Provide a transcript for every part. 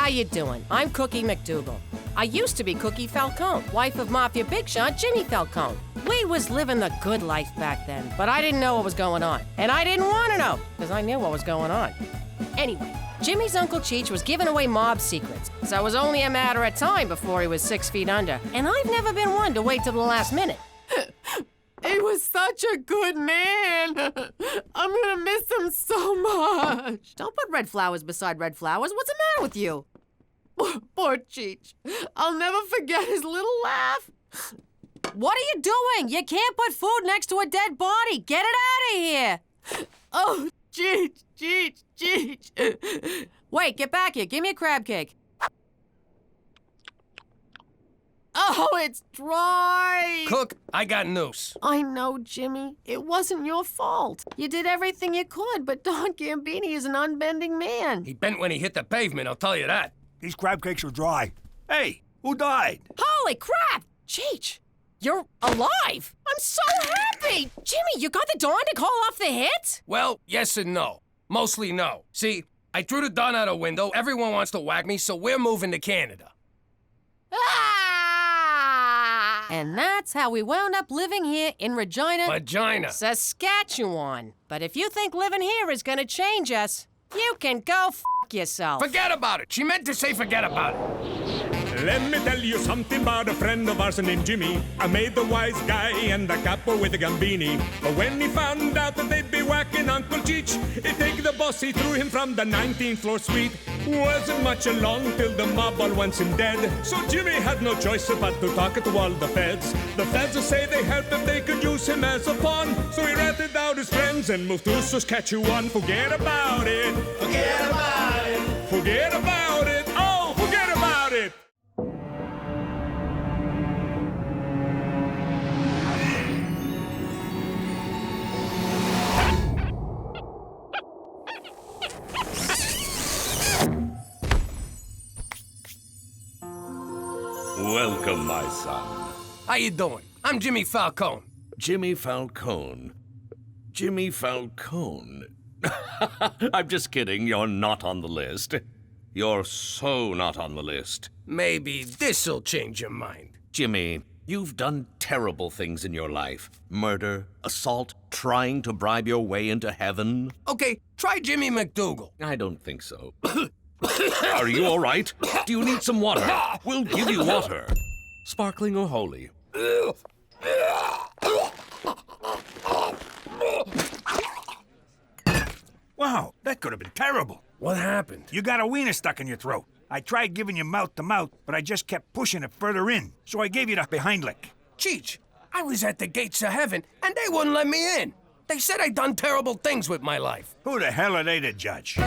How you doing? I'm Cookie MacDougal. I used to be Cookie Falcone, wife of Mafia Big Shot Jimmy Falcone. We was living the good life back then, but I didn't know what was going on. And I didn't want to know, because I knew what was going on. Anyway, Jimmy's Uncle Cheech was giving away mob secrets, so it was only a matter of time before he was 6 feet under. And I've never been one to wait till the last minute. He was such a good man. I'm gonna miss him so much. Don't put red flowers beside red flowers. What's the matter with you? Poor Cheech. I'll never forget his little laugh. What are you doing? You can't put food next to a dead body. Get it out of here. Oh, Cheech. Wait, get back here. Give me a crab cake. Oh, it's dry. Cook, I got news. I know, Jimmy. It wasn't your fault. You did everything you could, but Don Gambini is an unbending man. He bent when he hit the pavement, I'll tell you that. These crab cakes are dry. Hey, who died? Holy crap! Cheech, you're alive! I'm so happy! Jimmy, you got the Don to call off the hit? Well, yes and no. Mostly no. See, I threw the Don out a window, everyone wants to whack me, so we're moving to Canada. And that's how we wound up living here in Regina, Saskatchewan. But if you think living here is gonna change us, you can go f*** yourself. Forget about it. She meant to say forget about it. Let me tell you something about a friend of ours named Jimmy. I made the wise guy and the capo with the Gambini. But when he found out that they'd be whacking Uncle Cheech, he'd take the boss, he threw him from the 19th floor suite. Wasn't much along till the mob all wants him dead. So Jimmy had no choice but to talk to all the feds. The feds will say they helped if they could use him as a pawn. So he ratted out his friends and moved to Saskatchewan. Forget about it. Forget about it. Forget about it. Oh, forget about it. Welcome, my son. How you doing? I'm Jimmy Falcone. Jimmy Falcone. Jimmy Falcone. I'm just kidding. You're not on the list. You're so not on the list. Maybe this'll change your mind. Jimmy, you've done terrible things in your life. Murder, assault, trying to bribe your way into heaven. Okay, try Jimmy MacDougal. I don't think so. Are you all right? Do you need some water? We'll give you water. Sparkling or holy? Wow, that could have been terrible. What happened? You got a wiener stuck in your throat. I tried giving you mouth to mouth, but I just kept pushing it further in. So I gave you the behind lick. Cheech, I was at the gates of heaven, and they wouldn't let me in. They said I'd done terrible things with my life. Who the hell are they to judge?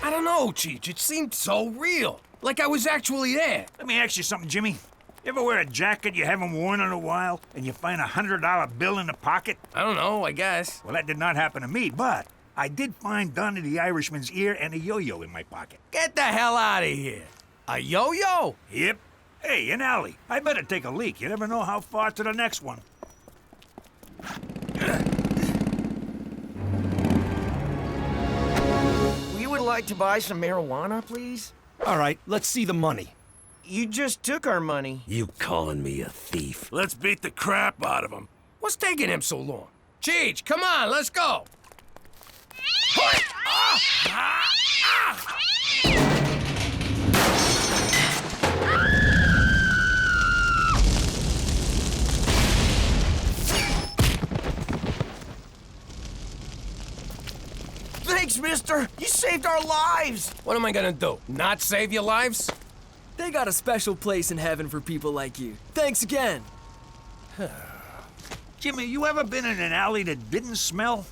I don't know, Cheech. It seemed so real. Like I was actually there. Let me ask you something, Jimmy. You ever wear a jacket you haven't worn in a while, and you find $100 bill in the pocket? I don't know, I guess. Well, that did not happen to me, but I did find Donnie the Irishman's ear and a yo-yo in my pocket. Get the hell out of here. A yo-yo? Yep. Hey, an alley. I better take a leak. You never know how far to the next one. We would like to buy some marijuana, please. All right, let's see the money. You just took our money. You calling me a thief? Let's beat the crap out of him. What's taking him so long? Cheech, come on, let's go. Thanks, mister. You saved our lives. What am I gonna do? Not save your lives? They got a special place in heaven for people like you. Thanks again. Jimmy, you ever been in an alley that didn't smell?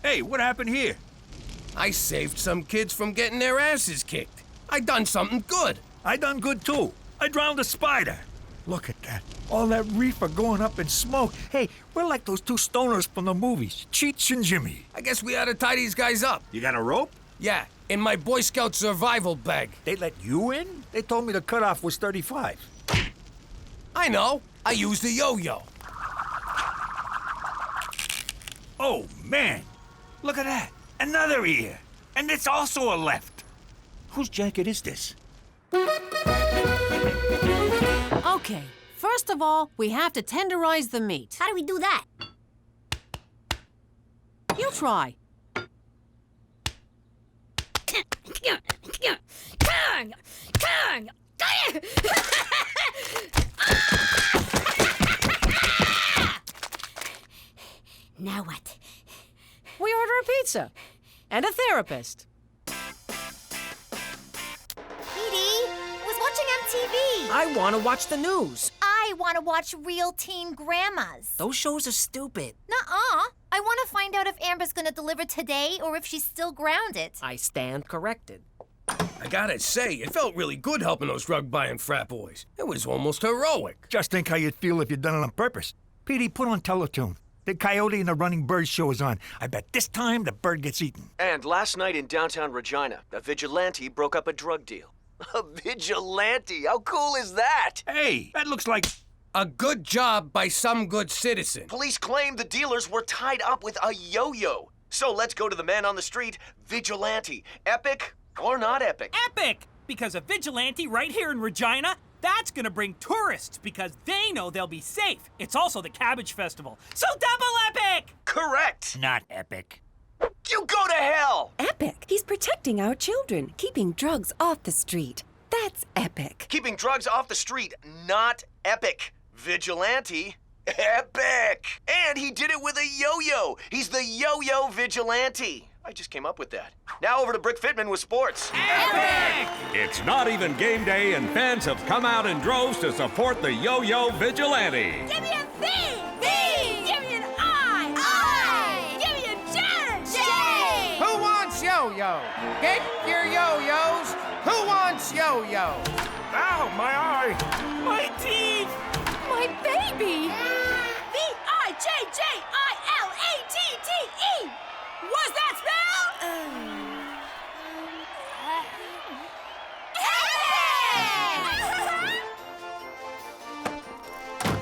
Hey, what happened here? I saved some kids from getting their asses kicked. I done something good. I done good, too. I drowned a spider. Look at that. All that reefer going up in smoke. Hey, we're like those two stoners from the movies, Cheech and Jimmy. I guess we ought to tie these guys up. You got a rope? Yeah, in my Boy Scout survival bag. They let you in? They told me the cutoff was 35. I know. I used a yo-yo. Oh, man. Look at that. Another ear. And it's also a left. Whose jacket is this? Okay, first of all, we have to tenderize the meat. How do we do that? You try. Now what? We order a pizza. And a therapist. Was watching MTV. I want to watch the news. I want to watch Real Teen Grandmas. Those shows are stupid. Nuh-uh. I want to find out if Amber's gonna deliver today or if she's still grounded. I stand corrected. I gotta say, it felt really good helping those drug-buying frat boys. It was almost heroic. Just think how you'd feel if you'd done it on purpose. Petey, put on Teletoon. The Coyote and the Running Bird show is on. I bet this time the bird gets eaten. And last night in downtown Regina, a vigilante broke up a drug deal. A vigilante? How cool is that? Hey, that looks like... A good job by some good citizen. Police claim the dealers were tied up with a yo-yo. So let's go to the man on the street, vigilante. Epic or not epic? Epic! Because a vigilante right here in Regina, that's gonna bring tourists because they know they'll be safe. It's also the Cabbage Festival, so double epic! Correct! Not epic. You go to hell! Epic. He's protecting our children, keeping drugs off the street. That's epic. Keeping drugs off the street, not epic. Vigilante, epic! And he did it with a yo-yo. He's the yo-yo vigilante. I just came up with that. Now over to Brick Fitman with sports. Epic! It's not even game day, and fans have come out in droves to support the yo-yo vigilante. Give me a V! V! Give me an I! Give me a J! J! Who wants yo-yo? Get your yo-yos. Who wants yo-yo? Ow, my eye! My teeth! My baby! V-I-J-J-I-L-A-T-T-E! What's that spell?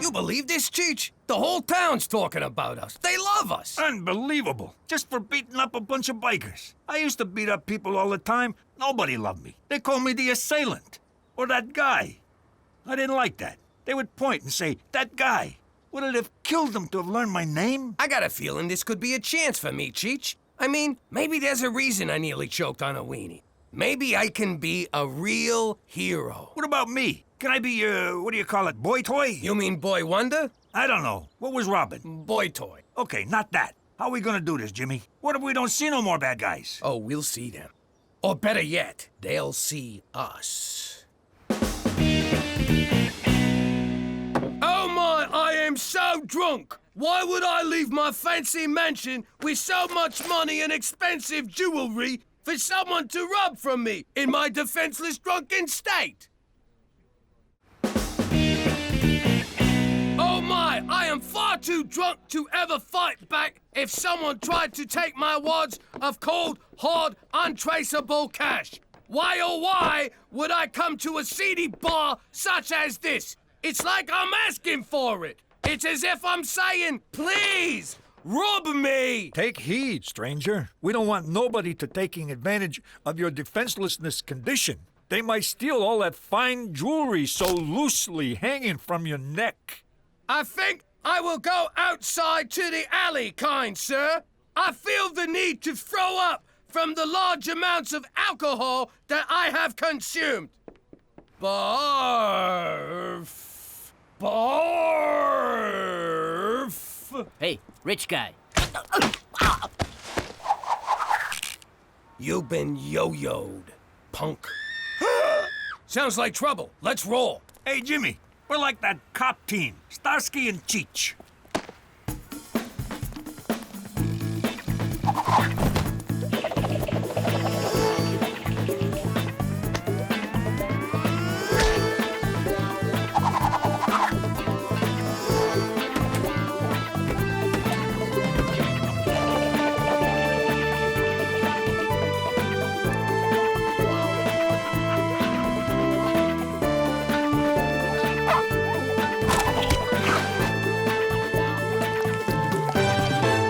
You believe this, Cheech? The whole town's talking about us. They love us. Unbelievable. Just for beating up a bunch of bikers. I used to beat up people all the time. Nobody loved me. They called me the assailant. Or that guy. I didn't like that. They would point and say, that guy. Would it have killed them to have learned my name? I got a feeling this could be a chance for me, Cheech. I mean, maybe there's a reason I nearly choked on a weenie. Maybe I can be a real hero. What about me? Can I be, what do you call it, boy toy? You mean Boy Wonder? I don't know. What was Robin? Boy toy. Okay, not that. How are we gonna do this, Jimmy? What if we don't see no more bad guys? Oh, we'll see them. Or better yet, they'll see us. Oh my, I am so drunk! Why would I leave my fancy mansion with so much money and expensive jewelry for someone to rob from me in my defenseless drunken state? Oh my, I am far too drunk to ever fight back if someone tried to take my wads of cold, hard, untraceable cash. Why oh why would I come to a seedy bar such as this? It's like I'm asking for it. It's as if I'm saying, please, rob me. Take heed, stranger. We don't want nobody to taking advantage of your defenselessness condition. They might steal all that fine jewelry so loosely hanging from your neck. I think I will go outside to the alley, kind sir. I feel the need to throw up from the large amounts of alcohol that I have consumed. Barf. Barf. Hey, rich guy. You've been yo-yoed, punk. Sounds like trouble. Let's roll. Hey, Jimmy, we're like that cop team, Starsky and Cheech.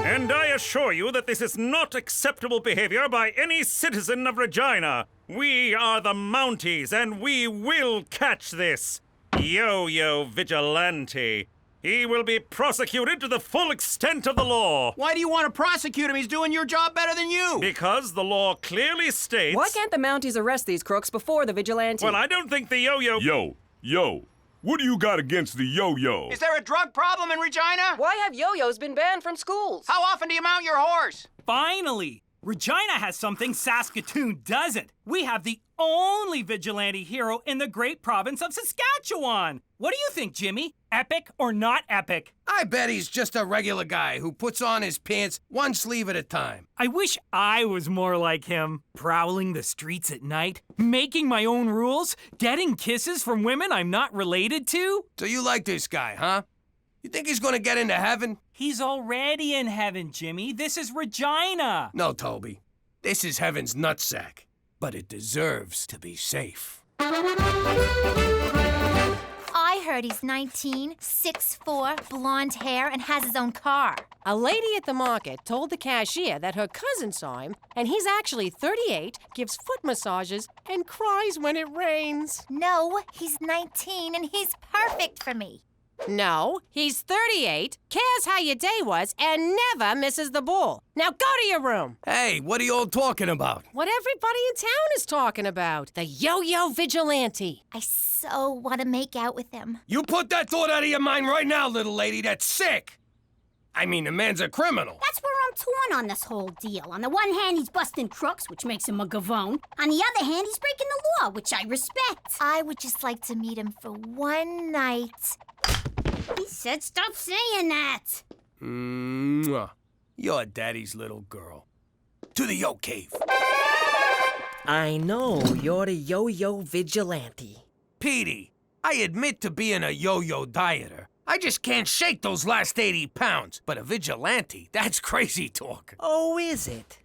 And I assure you that this is not acceptable behavior by any citizen of Regina. We are the Mounties, and we will catch this Yo-Yo Vigilante. He will be prosecuted to the full extent of the law. Why do you want to prosecute him? He's doing your job better than you. Because the law clearly states... Why can't the Mounties arrest these crooks before the vigilante? Well, I don't think the Yo-Yo... Yo, what do you got against the yo-yo? Is there a drug problem in Regina? Why have yo-yos been banned from schools? How often do you mount your horse? Finally! Regina has something Saskatoon doesn't. We have the only vigilante hero in the great province of Saskatchewan. What do you think, Jimmy? Epic or not epic? I bet he's just a regular guy who puts on his pants one sleeve at a time. I wish I was more like him. Prowling the streets at night, making my own rules, getting kisses from women I'm not related to. So you like this guy, huh? You think he's gonna get into heaven? He's already in heaven, Jimmy. This is Regina. No, Toby. This is heaven's nutsack. But it deserves to be safe. I heard he's 19, 6'4", blonde hair, and has his own car. A lady at the market told the cashier that her cousin saw him, and he's actually 38, gives foot massages, and cries when it rains. No, he's 19, and he's perfect for me. No, he's 38, cares how your day was, and never misses the bull. Now go to your room. Hey, what are you all talking about? What everybody in town is talking about. The Yo-Yo Vigilante. I so want to make out with him. You put that thought out of your mind right now, little lady. That's sick. I mean, the man's a criminal. That's where I'm torn on this whole deal. On the one hand, he's busting crooks, which makes him a gavone. On the other hand, he's breaking the law, which I respect. I would just like to meet him for one night. He said stop saying that. Mwah. You're daddy's little girl. To the Yo Cave. I know, you're the Yo-Yo Vigilante. Petey, I admit to being a yo-yo dieter. I just can't shake those last 80 pounds. But a vigilante, that's crazy talk. Oh, is it?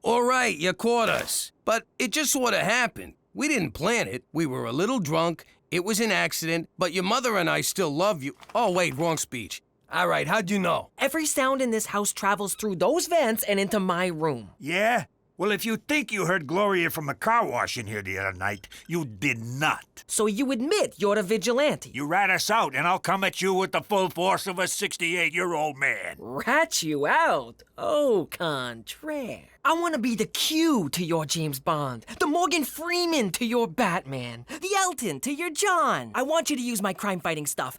All right, you caught us. But it just sort of happened. We didn't plan it. We were a little drunk. It was an accident, but your mother and I still love you. Oh, wait, wrong speech. All right, how'd you know? Every sound in this house travels through those vents and into my room. Yeah? Well, if you think you heard Gloria from a car wash in here the other night, you did not. So you admit you're the vigilante? You rat us out, and I'll come at you with the full force of a 68-year-old man. Rat you out? Au contraire. I want to be the Q to your James Bond, the Morgan Freeman to your Batman, the Elton to your John. I want you to use my crime-fighting stuff.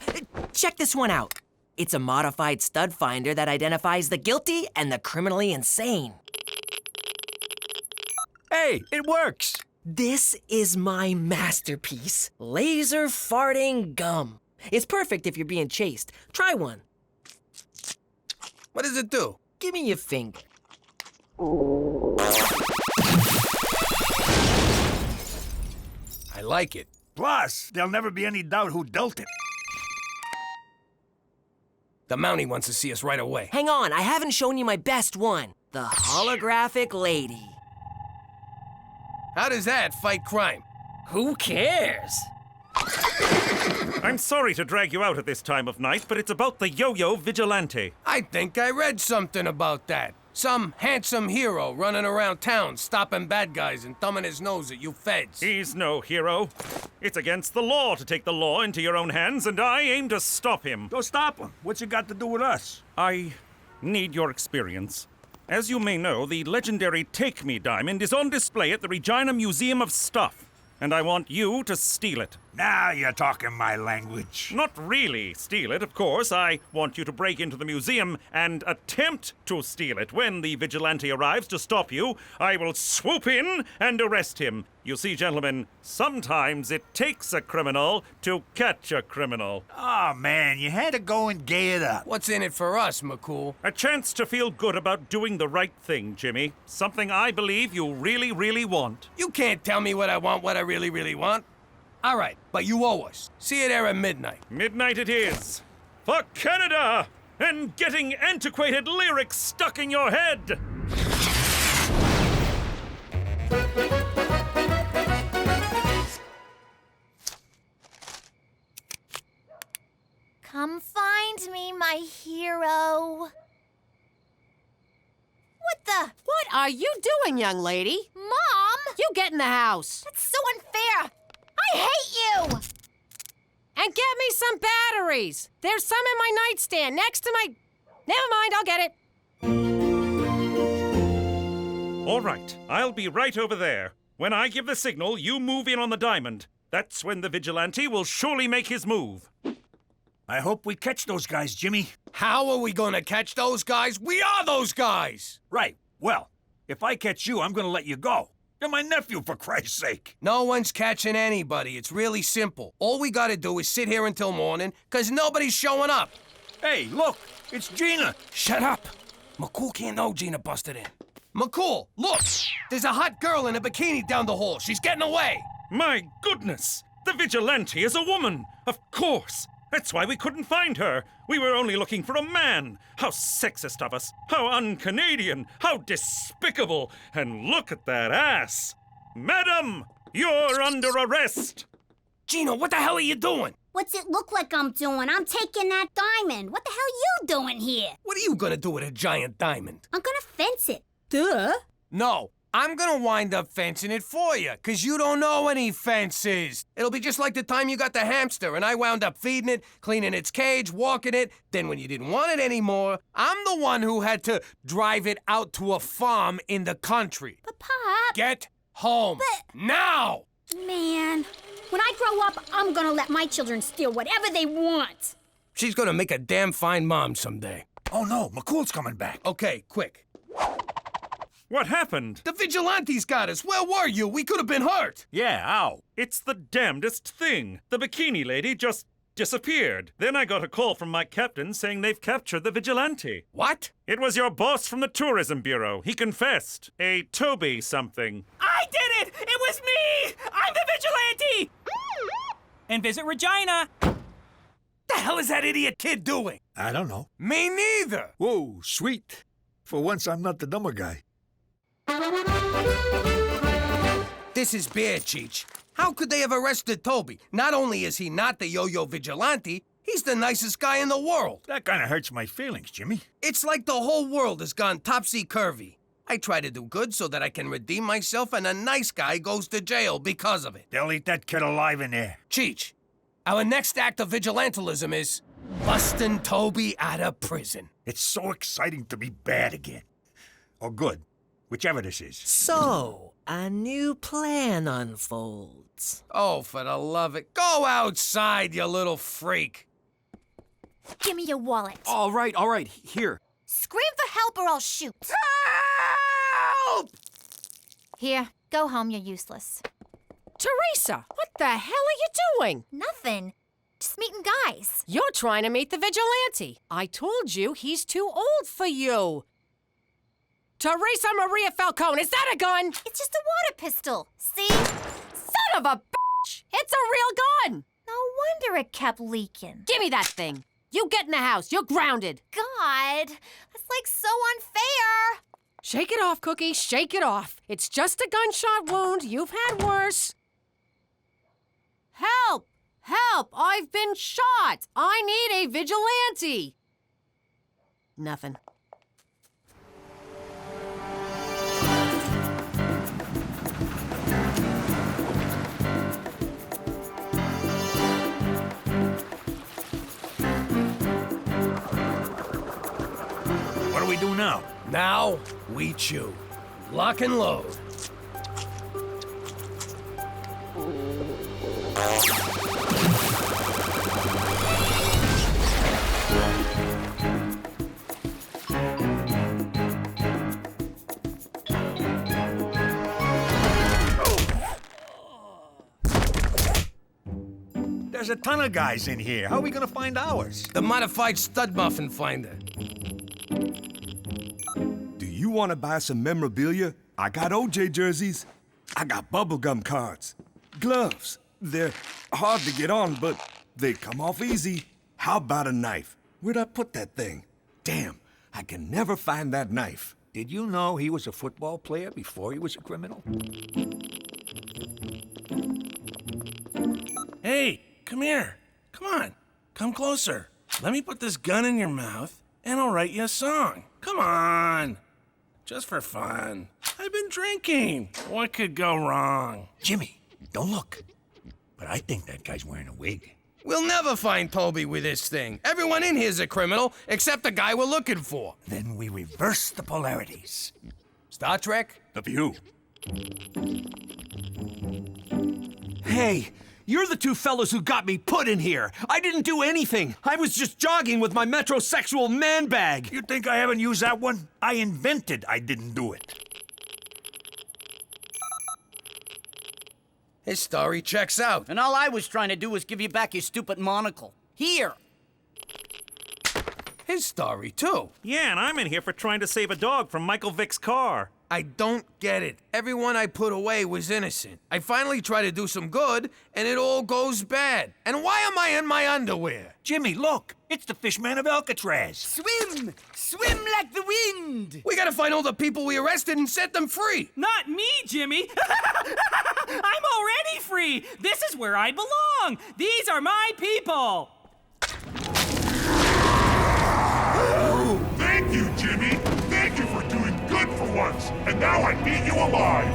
Check this one out. It's a modified stud finder that identifies the guilty and the criminally insane. Hey, it works. This is my masterpiece, laser farting gum. It's perfect if you're being chased. Try one. What does it do? Give me your finger. I like it. Plus, there'll never be any doubt who dealt it. The Mountie wants to see us right away. Hang on, I haven't shown you my best one. The holographic lady. How does that fight crime? Who cares? I'm sorry to drag you out at this time of night, but it's about the Yo-Yo Vigilante. I think I read something about that. Some handsome hero running around town, stopping bad guys and thumbing his nose at you feds. He's no hero. It's against the law to take the law into your own hands, and I aim to stop him. Go stop him. What's it got to do with us? I need your experience. As you may know, the legendary Take Me diamond is on display at the Regina Museum of Stuff, and I want you to steal it. Now you're talking my language. Not really steal it, of course. I want you to break into the museum and attempt to steal it. When the vigilante arrives to stop you, I will swoop in and arrest him. You see, gentlemen, sometimes it takes a criminal to catch a criminal. Oh, man, you had to go and gay it up. What's in it for us, McCool? A chance to feel good about doing the right thing, Jimmy. Something I believe you really, really want. You can't tell me what I want, what I really, really want. All right, but you owe us. See you there at midnight. Midnight it is. For Canada! And getting antiquated lyrics stuck in your head! Come find me, my hero. What the? What are you doing, young lady? Mom! get in the house. That's so unfair. I hate you. And get me some batteries. There's some in my nightstand next to my... Never mind, I'll get it. All right, I'll be right over there. When I give the signal, you move in on the diamond. That's when the vigilante will surely make his move. I hope we catch those guys, Jimmy. How are we gonna catch those guys? We are those guys! Right. Well, if I catch you, I'm gonna let you go. You're my nephew, for Christ's sake. No one's catching anybody. It's really simple. All we gotta do is sit here until morning, 'cause nobody's showing up. Hey, look, it's Gina. Shut up. McCool can't know Gina busted in. McCool, look! There's a hot girl in a bikini down the hall. She's getting away. My goodness! The vigilante is a woman! Of course! That's why we couldn't find her. We were only looking for a man. How sexist of us. How un-Canadian. How despicable. And look at that ass. Madam, you're under arrest. Gina, what the hell are you doing? What's it look like I'm doing? I'm taking that diamond. What the hell you doing here? What are you gonna do with a giant diamond? I'm gonna fence it. Duh. No, I'm gonna wind up fencing it for you, 'cause you don't know any fences. It'll be just like the time you got the hamster and I wound up feeding it, cleaning its cage, walking it. Then when you didn't want it anymore, I'm the one who had to drive it out to a farm in the country. But Pop... Get home. Now! Man, when I grow up, I'm gonna let my children steal whatever they want. She's gonna make a damn fine mom someday. Oh no, McCool's coming back. Okay, quick. What happened? The vigilantes got us. Where were you? We could have been hurt. Yeah, ow. It's the damnedest thing. The bikini lady just disappeared. Then I got a call from my captain saying they've captured the vigilante. What? It was your boss from the tourism bureau. He confessed. A Toby something. I did it! It was me! I'm the vigilante! And visit Regina. The hell is that idiot kid doing? I don't know. Me neither. Whoa, sweet. For once, I'm not the dumber guy. This is bad, Cheech. How could they have arrested Toby? Not only is he not the yo-yo vigilante, he's the nicest guy in the world. That kind of hurts my feelings, Jimmy. It's like the whole world has gone topsy-turvy. I try to do good so that I can redeem myself, and a nice guy goes to jail because of it. They'll eat that kid alive in there. Cheech, our next act of vigilantism is busting Toby out of prison. It's so exciting to be bad again. Or good. Whichever this is. So, a new plan unfolds. Oh, for the love of it. Go outside, you little freak. Give me your wallet. All right, here. Scream for help or I'll shoot. Help! Here, go home, you're useless. Teresa, what the hell are you doing? Nothing. Just meeting guys. You're trying to meet the vigilante. I told you he's too old for you. Teresa Maria Falcone, is that a gun? It's just a water pistol. See? Son of a bitch! It's a real gun! No wonder it kept leaking. Give me that thing. You get in the house. You're grounded. God, that's like so unfair. Shake it off, Cookie. Shake it off. It's just a gunshot wound. You've had worse. Help! Help! I've been shot! I need a vigilante! Nothing. What do we do now? Now, we chew. Lock and load. There's a ton of guys in here. How are we gonna find ours? The modified stud muffin finder. Do you want to buy some memorabilia? I got OJ jerseys. I got bubblegum cards. Gloves. They're hard to get on, but they come off easy. How about a knife? Where'd I put that thing? Damn, I can never find that knife. Did you know he was a football player before he was a criminal? Hey, come here. Come on. Come closer. Let me put this gun in your mouth, and I'll write you a song. Come on. Just for fun. I've been been drinking. What could go wrong? Jimmy, don't look. But I think that guy's wearing a wig. We'll never find Toby with this thing. Everyone in here's a criminal, except the guy we're looking for. Then we reverse the polarities. Star Trek? The View. Hey, you're the two fellows who got me put in here. I didn't do anything. I was just jogging with my metrosexual man bag. You think I haven't used that one? I invented I didn't do it. His story checks out. And all I was trying to do was give you back your stupid monocle. Here. His story, too. Yeah, and I'm in here for trying to save a dog from Michael Vick's car. I don't get it. Everyone I put away was innocent. I finally try to do some good, and it all goes bad. And why am I in my underwear? Jimmy, look. It's the Fishman of Alcatraz. Swim! Swim like the wind! We gotta find all the people we arrested and set them free. Not me, Jimmy! I'm already free! This is where I belong! These are my people! Thank you, Jimmy! Thank you for doing good for once! And now I need you alive!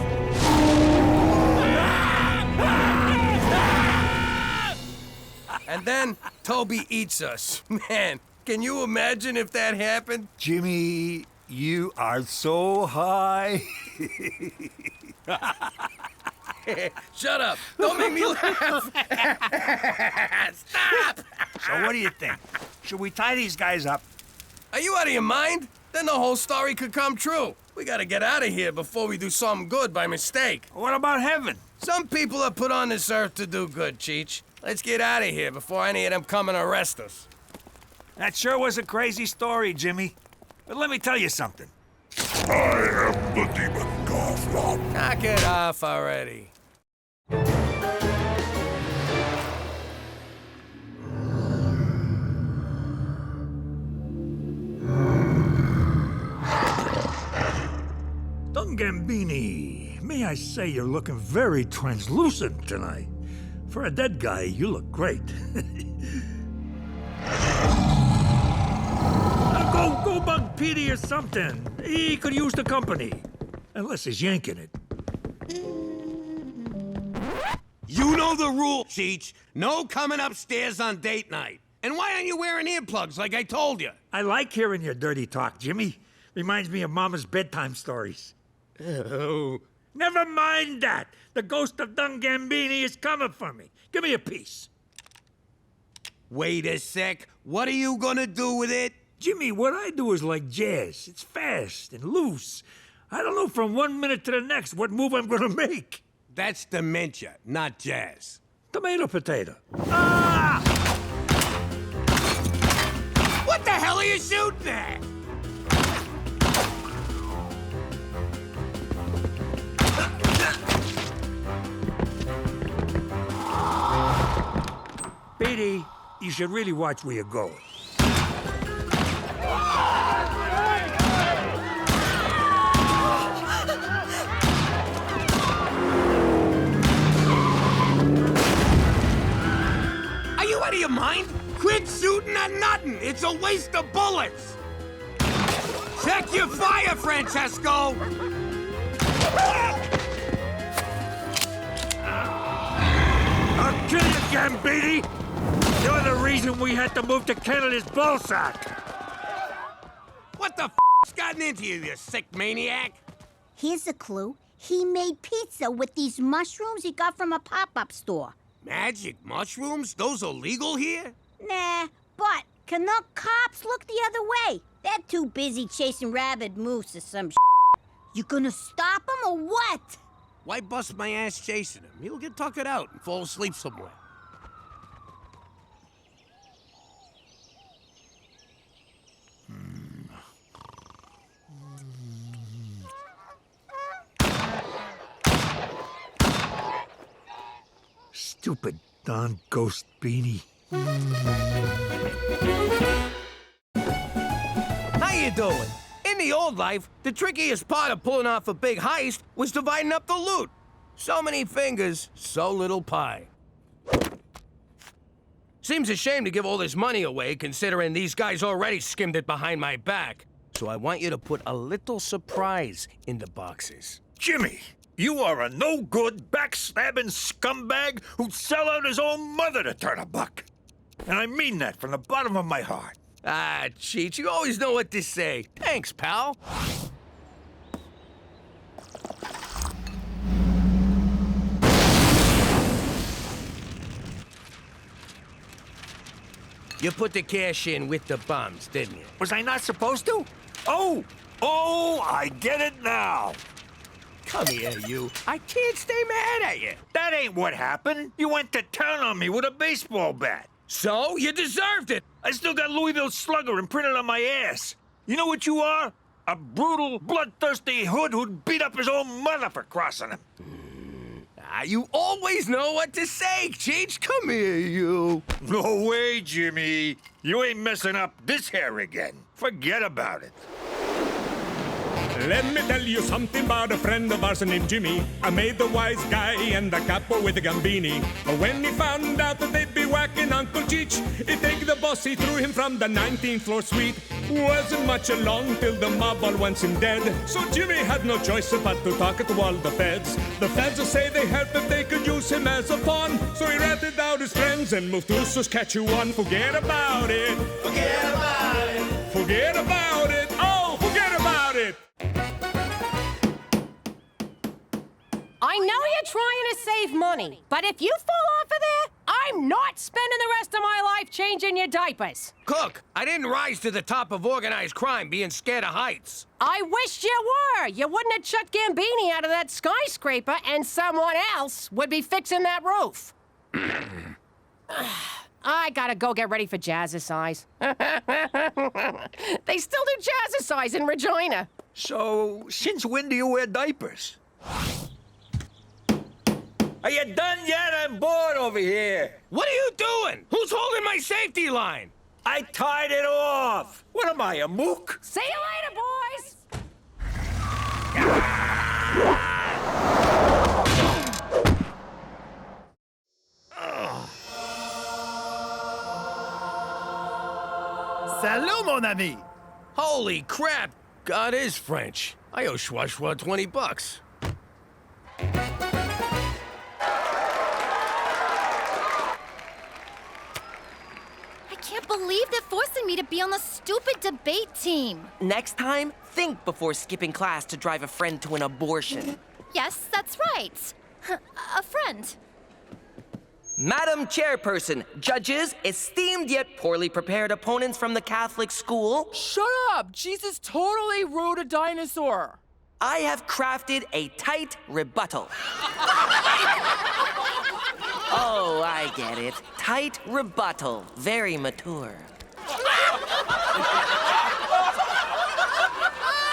And then Toby eats us. Man, can you imagine if that happened? Jimmy, you are so high. Shut up. Don't make me laugh. Stop! So what do you think? Should we tie these guys up? Are you out of your mind? Then the whole story could come true. We gotta get out of here before we do something good by mistake. What about heaven? Some people are put on this earth to do good, Cheech. Let's get out of here before any of them come and arrest us. That sure was a crazy story, Jimmy. But let me tell you something. I am the demon Gotham. Knock it off already. Don Gambini, may I say you're looking very translucent tonight. For a dead guy, you look great. Go bug Petey or something. He could use the company. Unless he's yanking it. You know the rule, Cheech. No coming upstairs on date night. And why aren't you wearing earplugs like I told you? I like hearing your dirty talk, Jimmy. Reminds me of Mama's bedtime stories. Oh. Never mind that. The ghost of Don Gambini is coming for me. Give me a piece. Wait a sec. What are you gonna do with it? Jimmy, what I do is like jazz. It's fast and loose. I don't know from 1 minute to the next what move I'm gonna make. That's dementia, not jazz. Tomato potato. Ah! What the hell are you shooting at? Petey, you should really watch where you're going. Are you out of your mind? Quit shooting at nothing. It's a waste of bullets. Check your fire, Francesco. I'll kill you, Gambini! You're the reason we had to move to Canada's ballsack! What the f***'s gotten into you, you sick maniac? Here's a clue. He made pizza with these mushrooms he got from a pop-up store. Magic mushrooms? Those are legal here? Nah, but Canuck cops look the other way. They're too busy chasing rabid moose or some shit. You gonna stop them or what? Why bust my ass chasing him? He'll get tuckered out and fall asleep somewhere. Stupid Don Ghost Beanie. How you doing? In the old life, the trickiest part of pulling off a big heist was dividing up the loot. So many fingers, so little pie. Seems a shame to give all this money away, considering these guys already skimmed it behind my back. So I want you to put a little surprise in the boxes. Jimmy, you are a no-good, backstabbing scumbag who'd sell out his own mother to turn a buck. And I mean that from the bottom of my heart. Ah, Cheech, you always know what to say. Thanks, pal. You put the cash in with the bums, didn't you? Was I not supposed to? Oh, I get it now. Come here, you. I can't stay mad at you. That ain't what happened. You went to town on me with a baseball bat. So? You deserved it. I still got Louisville Slugger imprinted on my ass. You know what you are? A brutal, bloodthirsty hood who'd beat up his own mother for crossing him. You always know what to say, Cheech. Come here, you. No way, Jimmy. You ain't messing up this hair again. Forget about it. Let me tell you something about a friend of ours named Jimmy. I made the wise guy and the capo with the Gambini. But when he found out that they'd be whacking Uncle Cheech, he'd take the boss, he threw him from the 19th floor suite. Wasn't much along till the mob all wants him dead. So Jimmy had no choice but to talk to all the feds. The feds will say they help if they could use him as a pawn. So he ratted out his friends and moved to Saskatchewan. Forget about it. Forget about it. Forget about it. Oh, forget about it. I know you're trying to save money, but if you fall off of there, I'm not spending the rest of my life changing your diapers. Cook, I didn't rise to the top of organized crime being scared of heights. I wish you were. You wouldn't have chucked Gambini out of that skyscraper, and someone else would be fixing that roof. I gotta go get ready for jazzercise. They still do jazzercise in Regina. So, since when do you wear diapers? Are you done yet? I'm bored over here. What are you doing? Who's holding my safety line? I tied it off. What am I, a mook? See you later, boys. Salut, mon ami. Holy crap. God is French. I owe Schwa 20 bucks. I can't believe they're forcing me to be on the stupid debate team. Next time, think before skipping class to drive a friend to an abortion. Yes, that's right. A friend. Madam Chairperson, judges, esteemed yet poorly prepared opponents from the Catholic school. Shut up! Jesus totally rode a dinosaur. I have crafted a tight rebuttal. Oh, I get it. Tight rebuttal. Very mature.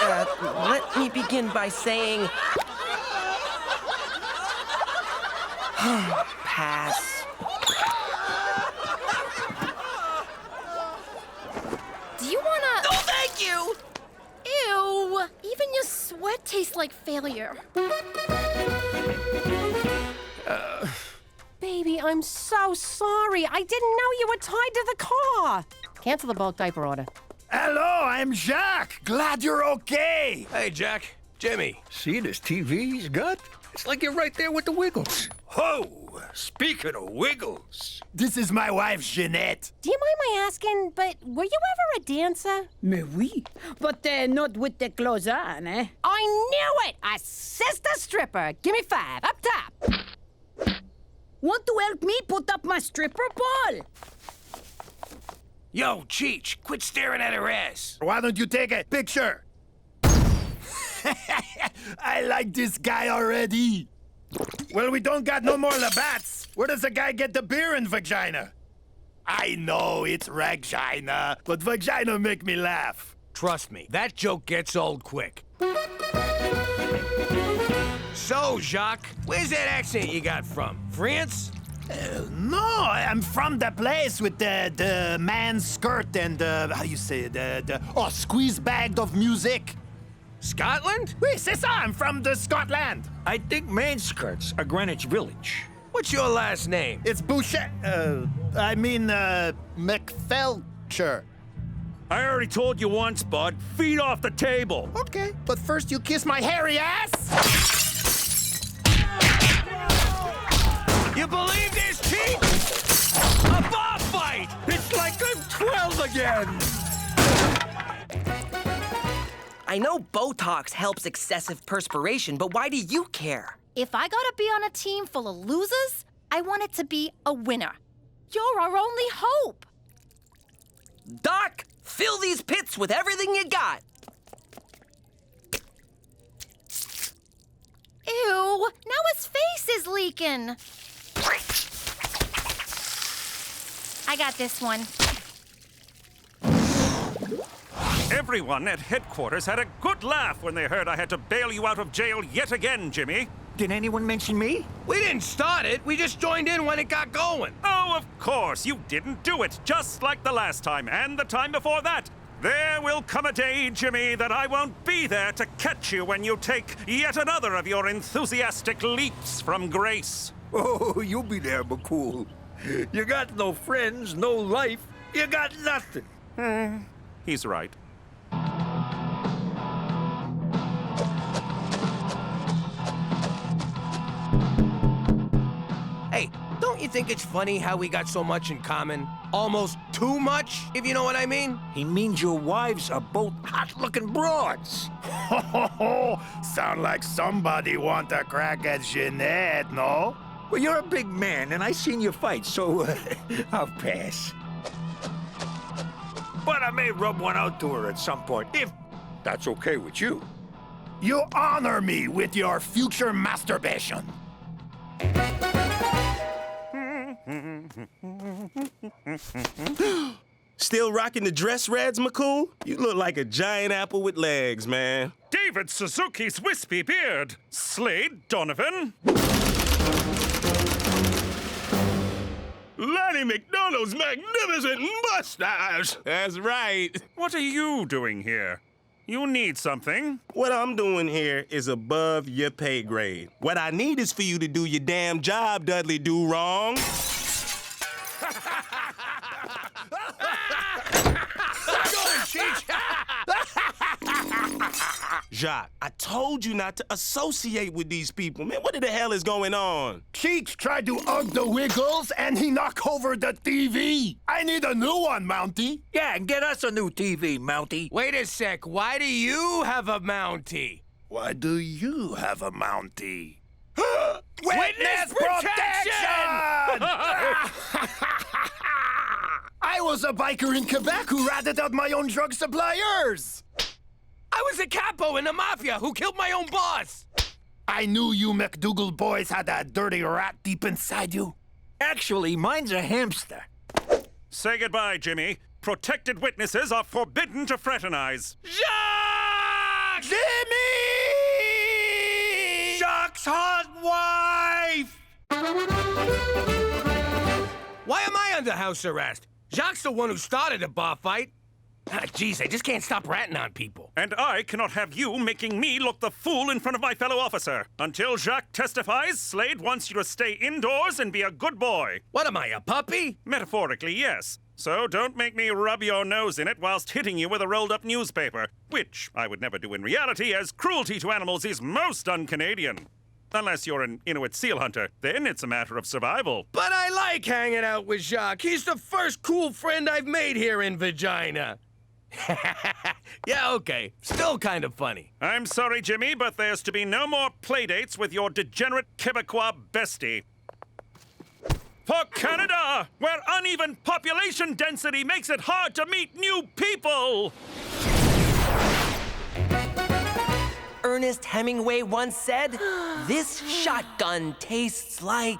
Let me begin by saying... Pass. Do you wanna... No, thank you! Ew! Even your sweat tastes like failure. Baby, I'm so sorry. I didn't know you were tied to the car. Cancel the bulk diaper order. Hello, I'm Jacques. Glad you're okay. Hey, Jack. Jimmy. See this TV he's got? It's like you're right there with the Wiggles. Oh, speaking of Wiggles. This is my wife, Jeanette. Do you mind my asking, but were you ever a dancer? Mais oui, but not with the clothes on, eh? I knew it! A sister stripper. Give me 5. Up top. Want to help me put up my stripper ball? Yo, Cheech, quit staring at her ass. Why don't you take a picture? I like this guy already. Well, we don't got no more Labatt's. Where does the guy get the beer in Vagina? I know it's Regina, but Vagina make me laugh. Trust me, that joke gets old quick. So, Jacques, where's that accent you got from? France? No, I'm from the place with the man's skirt and how you say the squeeze bag of music. Scotland? Oui, c'est ça. I'm from the Scotland. I think main skirts are Greenwich Village. What's your last name? It's Boucher. McFelcher. I already told you once, bud. Feet off the table. Okay, but first you kiss my hairy ass. You believe this, Cheech? A bar fight! It's like I'm 12 again! I know Botox helps excessive perspiration, but why do you care? If I gotta be on a team full of losers, I want it to be a winner. You're our only hope. Doc, fill these pits with everything you got. Ew, now his face is leaking. I got this one. Everyone at headquarters had a good laugh when they heard I had to bail you out of jail yet again, Jimmy. Did anyone mention me? We didn't start it. We just joined in when it got going. Oh, of course. You didn't do it, just like the last time and the time before that. There will come a day, Jimmy, that I won't be there to catch you when you take yet another of your enthusiastic leaps from grace. Oh, you'll be there, McCool. You got no friends, no life. You got nothing. He's right. Hey, don't you think it's funny how we got so much in common? Almost too much, if you know what I mean? He means your wives are both hot-looking broads. Sound like somebody want a crack at Jeanette, no? Well, you're a big man, and I seen you fight, so I'll pass. But I may rub one out to her at some point, if that's okay with you. You honor me with your future masturbation. Still rocking the dress reds, McCool? You look like a giant apple with legs, man. David Suzuki's wispy beard. Slade Donovan. Lanny McDonald's magnificent mustache. That's right. What are you doing here? You need something. What I'm doing here is above your pay grade. What I need is for you to do your damn job, Dudley Do-Wrong. Jacques, I told you not to associate with these people. Man, what the hell is going on? Cheech tried to hug the Wiggles and he knocked over the TV. I need a new one, Mountie. Yeah, and get us a new TV, Mountie. Wait a sec, why do you have a Mountie? Why do you have a Mountie? Witness protection! I was a biker in Quebec who ratted out my own drug suppliers. I was a capo in the mafia who killed my own boss. I knew you MacDougal boys had that dirty rat deep inside you. Actually, mine's a hamster. Say goodbye, Jimmy. Protected witnesses are forbidden to fraternize. Jacques! Jimmy! Jacques' hot wife! Why am I under house arrest? Jacques' the one who started the bar fight. Geez, I just can't stop ratting on people. And I cannot have you making me look the fool in front of my fellow officer. Until Jacques testifies, Slade wants you to stay indoors and be a good boy. What am I, a puppy? Metaphorically, yes. So don't make me rub your nose in it whilst hitting you with a rolled-up newspaper, which I would never do in reality, as cruelty to animals is most un-Canadian. Unless you're an Inuit seal hunter, then it's a matter of survival. But I like hanging out with Jacques. He's the first cool friend I've made here in Regina. Yeah, okay. Still kind of funny. I'm sorry, Jimmy, but there's to be no more playdates with your degenerate Quebecois bestie. For Canada, where uneven population density makes it hard to meet new people! Ernest Hemingway once said, "This shotgun tastes like..."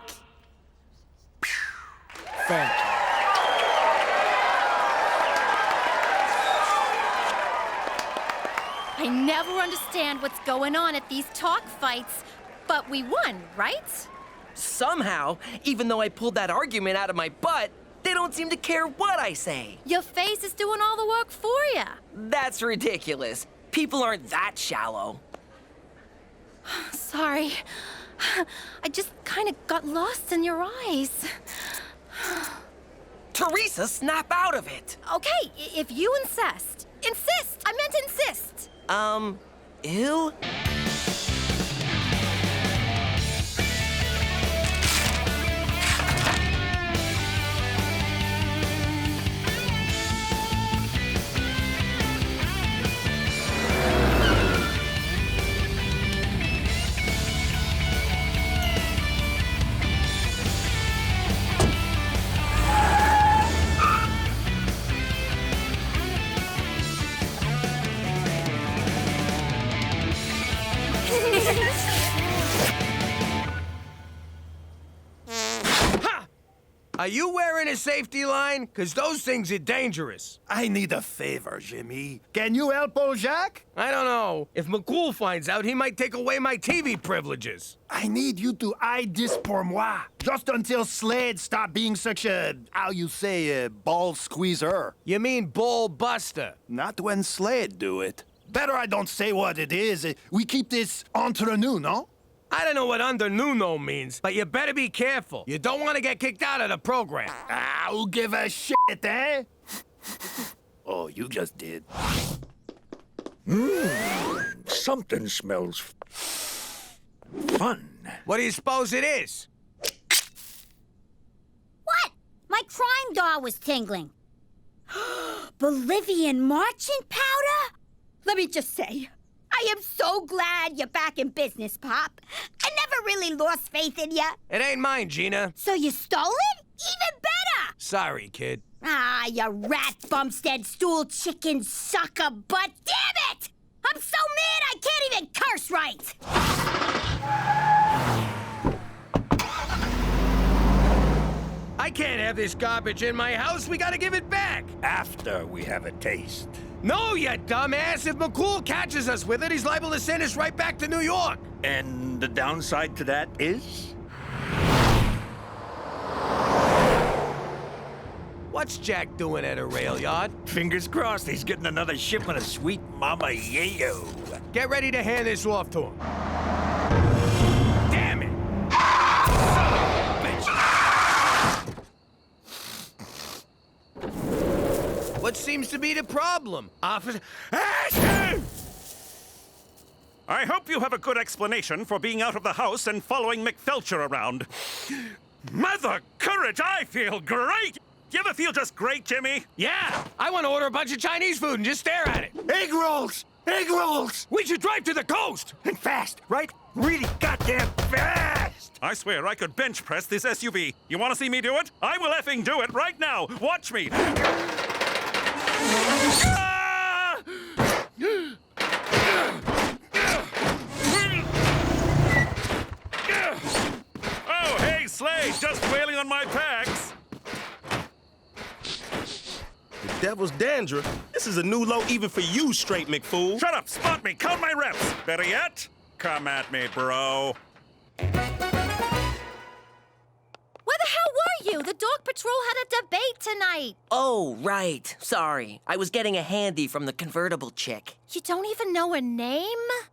Thank you. I never understand what's going on at these talk fights, but we won, right? Somehow, even though I pulled that argument out of my butt, they don't seem to care what I say. Your face is doing all the work for you. That's ridiculous. People aren't that shallow. Sorry. I just kind of got lost in your eyes. Teresa, snap out of it. Okay, if you insist. Insist! I meant insist! Ew? Are you wearing a safety line? Because those things are dangerous. I need a favor, Jimmy. Can you help old Jacques? I don't know. If McCool finds out, he might take away my TV privileges. I need you to hide this pour moi. Just until Slade stop being such a, how you say, a ball squeezer. You mean ball buster? Not when Slade do it. Better I don't say what it is. We keep this entre nous, no? I don't know what under nuno means, but you better be careful. You don't want to get kicked out of the program. Ah, who give a shit, eh? Oh, you just did. Something smells fun. What do you suppose it is? What? My crime doll was tingling. Bolivian marching powder? Let me just say, I am so glad you're back in business, Pop. I never really lost faith in you. It ain't mine, Gina. So you stole it? Even better! Sorry, kid. Ah, you rat bumstead stool chicken sucker butt. Damn it! I'm so mad I can't even curse right! I can't have this garbage in my house. We gotta give it back. After we have a taste. No, you dumbass. If McCool catches us with it, he's liable to send us right back to New York. And the downside to that is? What's Jack doing at a rail yard? Fingers crossed he's getting another shipment of sweet Mama Yayo. Get ready to hand this off to him. Damn it! What seems to be the problem, officer? I hope you have a good explanation for being out of the house and following McFelcher around. Mother courage, I feel great! You ever feel just great, Jimmy? Yeah! I want to order a bunch of Chinese food and just stare at it. Egg rolls! Egg rolls! We should drive to the coast! And fast, right? Really goddamn fast! I swear I could bench press this SUV. You want to see me do it? I will effing do it right now. Watch me. Oh, hey, Slade, just wailing on my packs. The devil's dandruff. This is a new low even for you, straight McFool. Shut up, spot me, count my reps. Better yet, come at me, bro. Where the hell were you? The dog patrol had a debate tonight. Oh, right. Sorry. I was getting a handy from the convertible chick. You don't even know her name?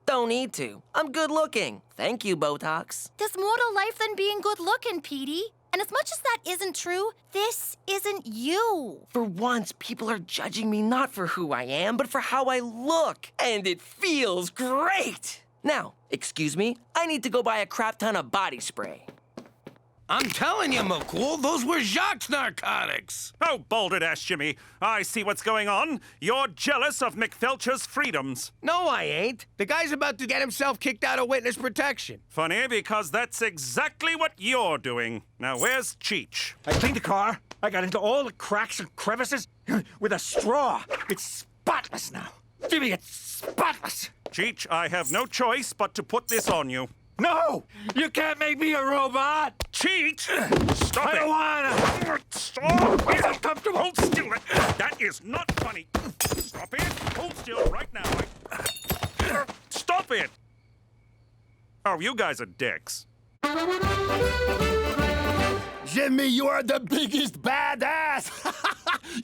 Don't need to. I'm good looking. Thank you, Botox. There's more to life than being good looking, Petey. And as much as that isn't true, this isn't you. For once, people are judging me not for who I am, but for how I look. And it feels great. Now, excuse me, I need to go buy a crap ton of body spray. I'm telling you, McCool, those were Jacques' narcotics. Oh, balderdash, Jimmy. I see what's going on. You're jealous of McFelcher's freedoms. No, I ain't. The guy's about to get himself kicked out of witness protection. Funny, because that's exactly what you're doing. Now, where's Cheech? I cleaned the car. I got into all the cracks and crevices with a straw. It's spotless now. Jimmy, it's spotless. Cheech, I have no choice but to put this on you. No! You can't make me a robot! Cheech! Stop it! I don't wanna! Stop! It's uncomfortable! Hold still! That is not funny! Stop it! Hold still right now! Stop it! Oh, you guys are dicks. Jimmy, you are the biggest badass!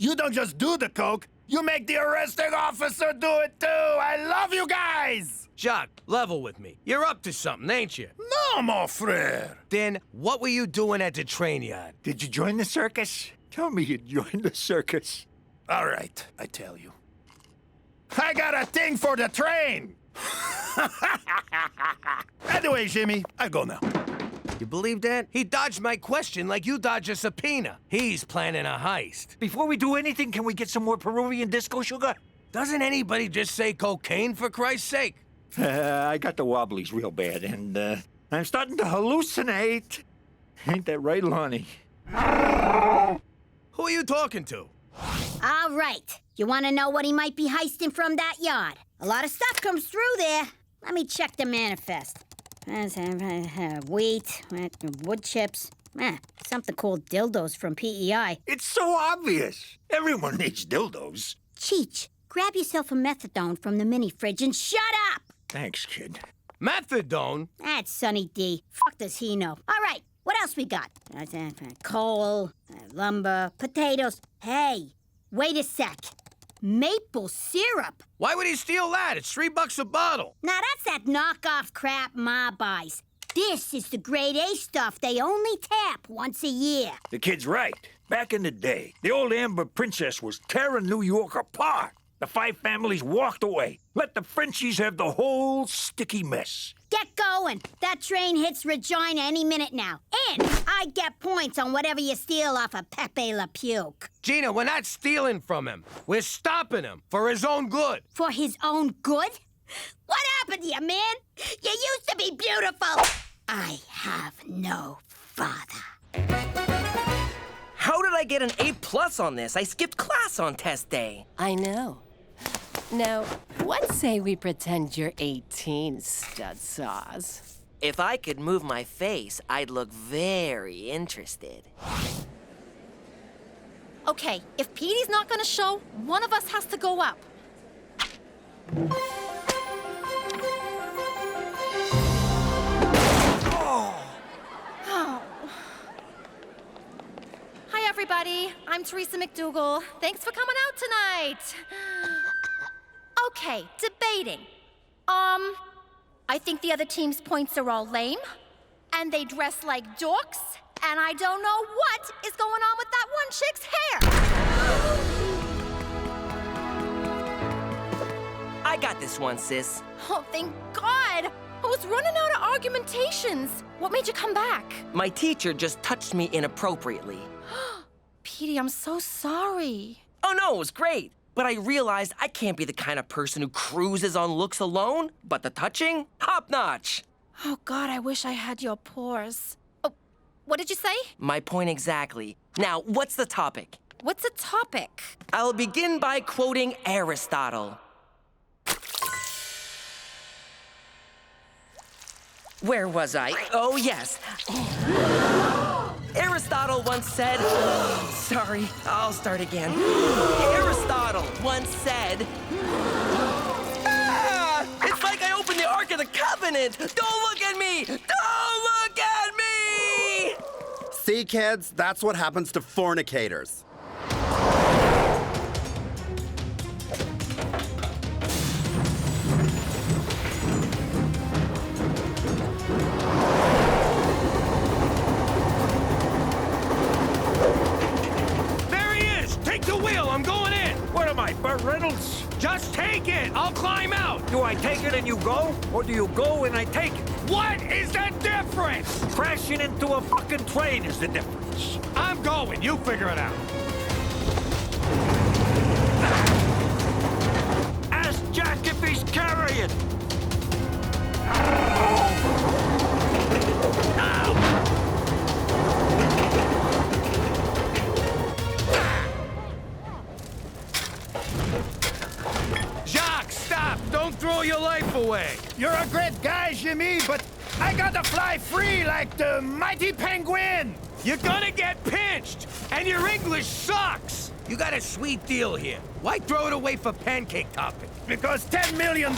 You don't just do the coke, you make the arresting officer do it too! I love you guys! Jacques, level with me. You're up to something, ain't you? No, mon frère! Then what were you doing at the train yard? Did you join the circus? Tell me you joined the circus. All right, I tell you. I got a thing for the train! Anyway, Jimmy, I go now. You believe that? He dodged my question like you dodge a subpoena. He's planning a heist. Before we do anything, can we get some more Peruvian disco sugar? Doesn't anybody just say cocaine, for Christ's sake? I got the wobblies real bad, and I'm starting to hallucinate. Ain't that right, Lonnie? Who are you talking to? All right. You want to know what he might be heisting from that yard? A lot of stuff comes through there. Let me check the manifest. Wheat, wood chips, something called dildos from PEI. It's so obvious. Everyone needs dildos. Cheech, grab yourself a methadone from the mini fridge and shut up! Thanks, kid. Methadone? That's Sonny D. Fuck does he know? All right, what else we got? Coal, lumber, potatoes. Hey, wait a sec. Maple syrup. Why would he steal that? It's $3 a bottle. Now that's that knockoff crap Ma buys. This is the grade A stuff they only tap once a year. The kid's right. Back in the day, the old Amber Princess was tearing New York apart. The 5 families walked away. Let the Frenchies have the whole sticky mess. Get going. That train hits Regina any minute now. And I get points on whatever you steal off of Pepe Le Pew. Gina, we're not stealing from him. We're stopping him for his own good. For his own good? What happened to you, man? You used to be beautiful. I have no father. How did I get an A+ on this? I skipped class on test day. I know. Now, what say we pretend you're 18, stud sauce? If I could move my face, I'd look very interested. Okay, if Petey's not gonna show, one of us has to go up. Oh. Hi, everybody. I'm Teresa MacDougal. Thanks for coming out tonight. Okay, debating. I think the other team's points are all lame, and they dress like dorks, and I don't know what is going on with that one chick's hair. I got this one, sis. Oh, thank God. I was running out of argumentations. What made you come back? My teacher just touched me inappropriately. Petey, I'm so sorry. Oh, no, it was great. But I realized I can't be the kind of person who cruises on looks alone. But the touching? Top-notch. Oh, God, I wish I had your pores. Oh, what did you say? My point exactly. Now, what's the topic? What's the topic? I'll begin by quoting Aristotle. Where was I? Oh, yes. Aristotle once said... Sorry, I'll start again. Aristotle once said... It's like I opened the Ark of the Covenant! Don't look at me! Don't look at me! See, kids? That's what happens to fornicators. I'm going in! What am I, Burt Reynolds? Just take it! I'll climb out! Do I take it and you go? Or do you go and I take it? What is the difference? Crashing into a fucking train is the difference. I'm going. You figure it out. Ask Jack if he's carrying. Jacques, stop! Don't throw your life away! You're a great guy, Jimmy, but I gotta fly free like the mighty penguin! You're gonna get pinched! And your English sucks! You got a sweet deal here. Why throw it away for pancake topping? Because $10 million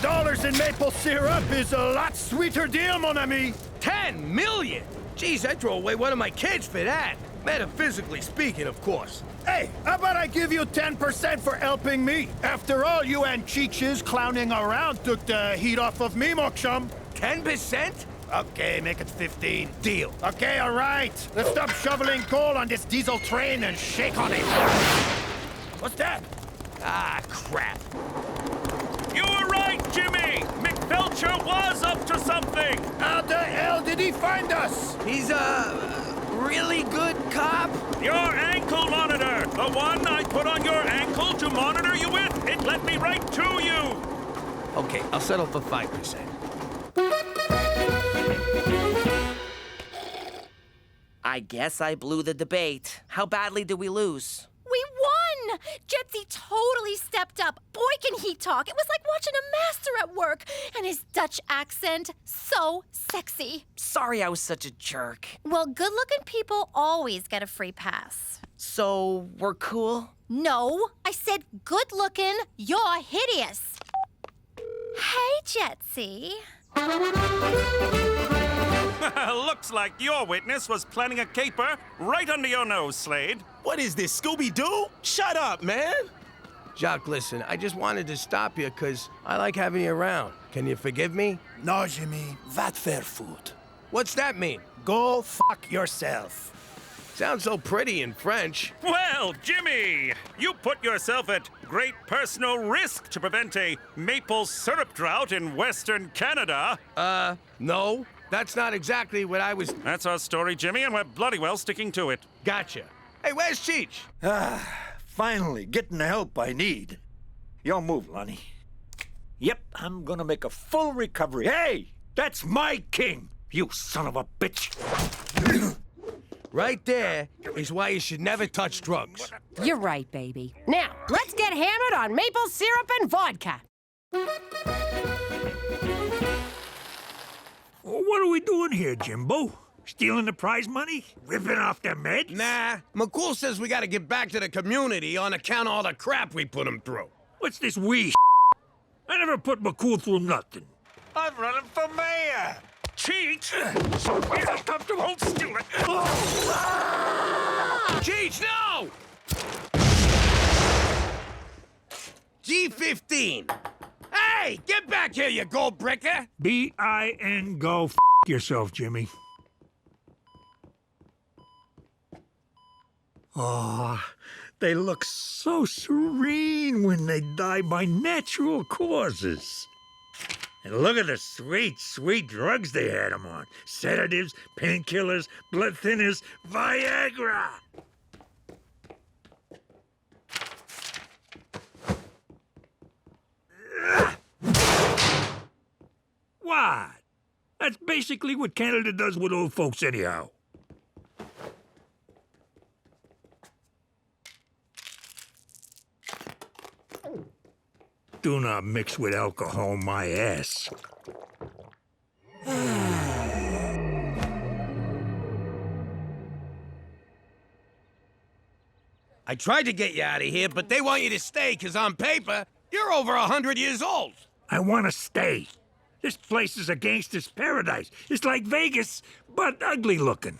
in maple syrup is a lot sweeter deal, mon ami! 10 million? Geez, I'd throw away one of my kids for that. Metaphysically speaking, of course. Hey, how about I give you 10% for helping me? After all, you and Cheech's clowning around took the heat off of me, mon chum. 10%? Okay, make it 15. Deal. Okay, all right. Let's stop shoveling coal on this diesel train and shake on it. What's that? Ah, crap. You were right, Jimmy! McFelcher was up to something! How the hell did he find us? He's a really good cop. Your ankle monitor! The one I put on your ankle to monitor you with! It led me right to you! Okay, I'll settle for 5%. I guess I blew the debate. How badly did we lose? We won! Jetsy totally stepped up. Boy, can he talk. It was like watching a master at work. And his Dutch accent, so sexy. Sorry I was such a jerk. Well, good-looking people always get a free pass. So, we're cool? No, I said good-looking. You're hideous. Hey, Jetsy. Looks like your witness was planning a caper right under your nose, Slade. What is this, Scooby-Doo? Shut up, man! Jock, listen, I just wanted to stop you because I like having you around. Can you forgive me? No, Jimmy. That fair food. What's that mean? Go fuck yourself. Sounds so pretty in French. Well, Jimmy, you put yourself at great personal risk to prevent a maple syrup drought in Western Canada. No. That's not exactly what I was... That's our story, Jimmy, and we're bloody well sticking to it. Gotcha. Hey, where's Cheech? Finally, getting the help I need. Y'all move, Lonnie. Yep, I'm gonna make a full recovery. Hey, that's my king, you son of a bitch. Right there is why you should never touch drugs. You're right, baby. Now, let's get hammered on maple syrup and vodka. What are we doing here, Jimbo? Stealing the prize money? Ripping off their meds? Nah, McCool says we gotta get back to the community on account of all the crap we put him through. What's this we I never put McCool through nothing. I'm running for mayor. Cheech! He's a tough to hold still. Cheech, no! G15. Hey, get back here, you gold bricker! B-I-N, go f yourself, Jimmy. Oh, they look so serene when they die by natural causes. And look at the sweet, sweet drugs they had them on. Sedatives, painkillers, blood thinners, Viagra. What? That's basically what Canada does with old folks anyhow. Do not mix with alcohol, my ass. I tried to get you out of here, but they want you to stay, because on paper, you're over 100 years old. I want to stay. This place is a gangster's paradise. It's like Vegas, but ugly looking.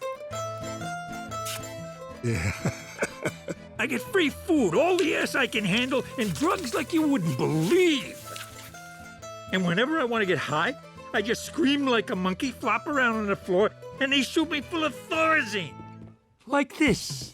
I get free food, all the ass I can handle, and drugs like you wouldn't believe. And whenever I want to get high, I just scream like a monkey, flop around on the floor, and they shoot me full of Thorazine. Like this.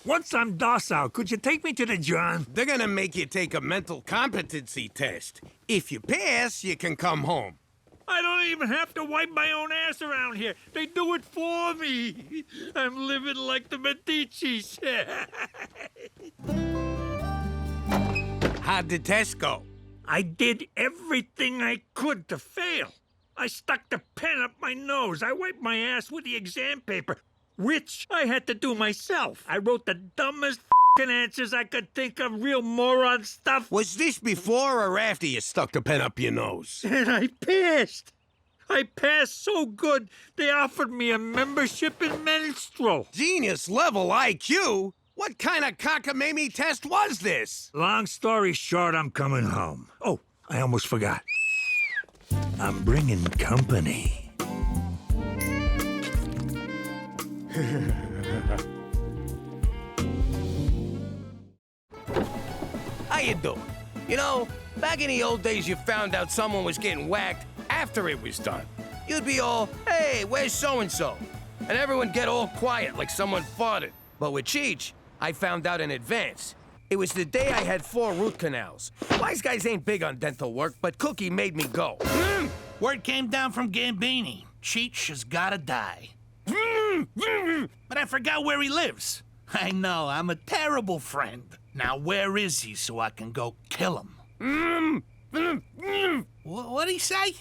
Once I'm docile, could you take me to the John? They're gonna make you take a mental competency test. If you pass, you can come home. I don't even have to wipe my own ass around here. They do it for me. I'm living like the Medicis. How'd the test go? I did everything I could to fail. I stuck the pen up my nose. I wiped my ass with the exam paper, which I had to do myself. I wrote the dumbest f***ing answers I could think of, real moron stuff. Was this before or after you stuck the pen up your nose? And I passed. I passed so good, they offered me a membership in Minstrel. Genius level IQ? What kind of cockamamie test was this? Long story short, I'm coming home. Oh, I almost forgot. I'm bringing company. How you doing? You know, back in the old days, you found out someone was getting whacked after it was done. You'd be all, hey, where's so-and-so? And everyone get all quiet like someone farted. But with Cheech, I found out in advance. It was the day I had 4 root canals. Wise guys ain't big on dental work, but Cookie made me go. Word came down from Gambini. Cheech has gotta die. But I forgot where he lives. I know, I'm a terrible friend. Now where is he so I can go kill him? What'd he say?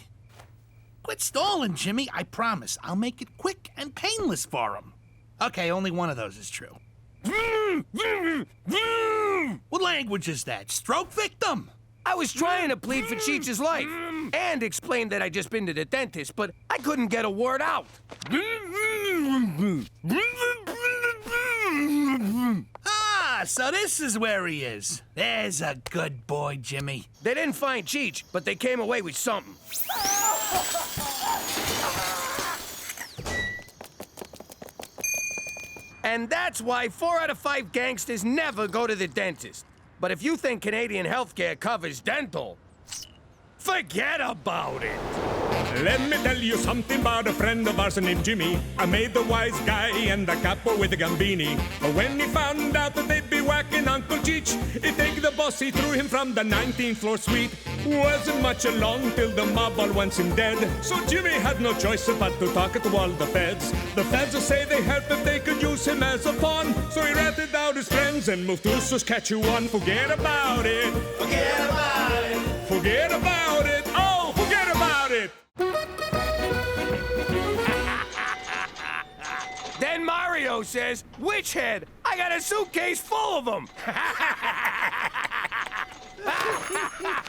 Quit stalling, Jimmy. I promise. I'll make it quick and painless for him. Okay, only one of those is true. What language is that? Stroke victim? I was trying to plead for Cheech's life and explain that I'd just been to the dentist, but I couldn't get a word out. Ah, so this is where he is. There's a good boy, Jimmy. They didn't find Cheech, but they came away with something. And that's why 4 out of 5 gangsters never go to the dentist. But if you think Canadian healthcare covers dental, forget about it. Let me tell you something about a friend of ours named Jimmy. I made the wise guy and the capo with the Gambini. But when he found out that they'd be whacking Uncle Cheech, he take the boss, he threw him from the 19th floor suite. Wasn't much along till the mob all wants him dead. So Jimmy had no choice but to talk to all the feds. The feds will say they help if they could use him as a pawn. So he ratted out his friends and moved to Saskatchewan. Forget about it. Forget about it. Forget about it. Oh, forget about it. Then Mario says, "Witch head, I got a suitcase full of them."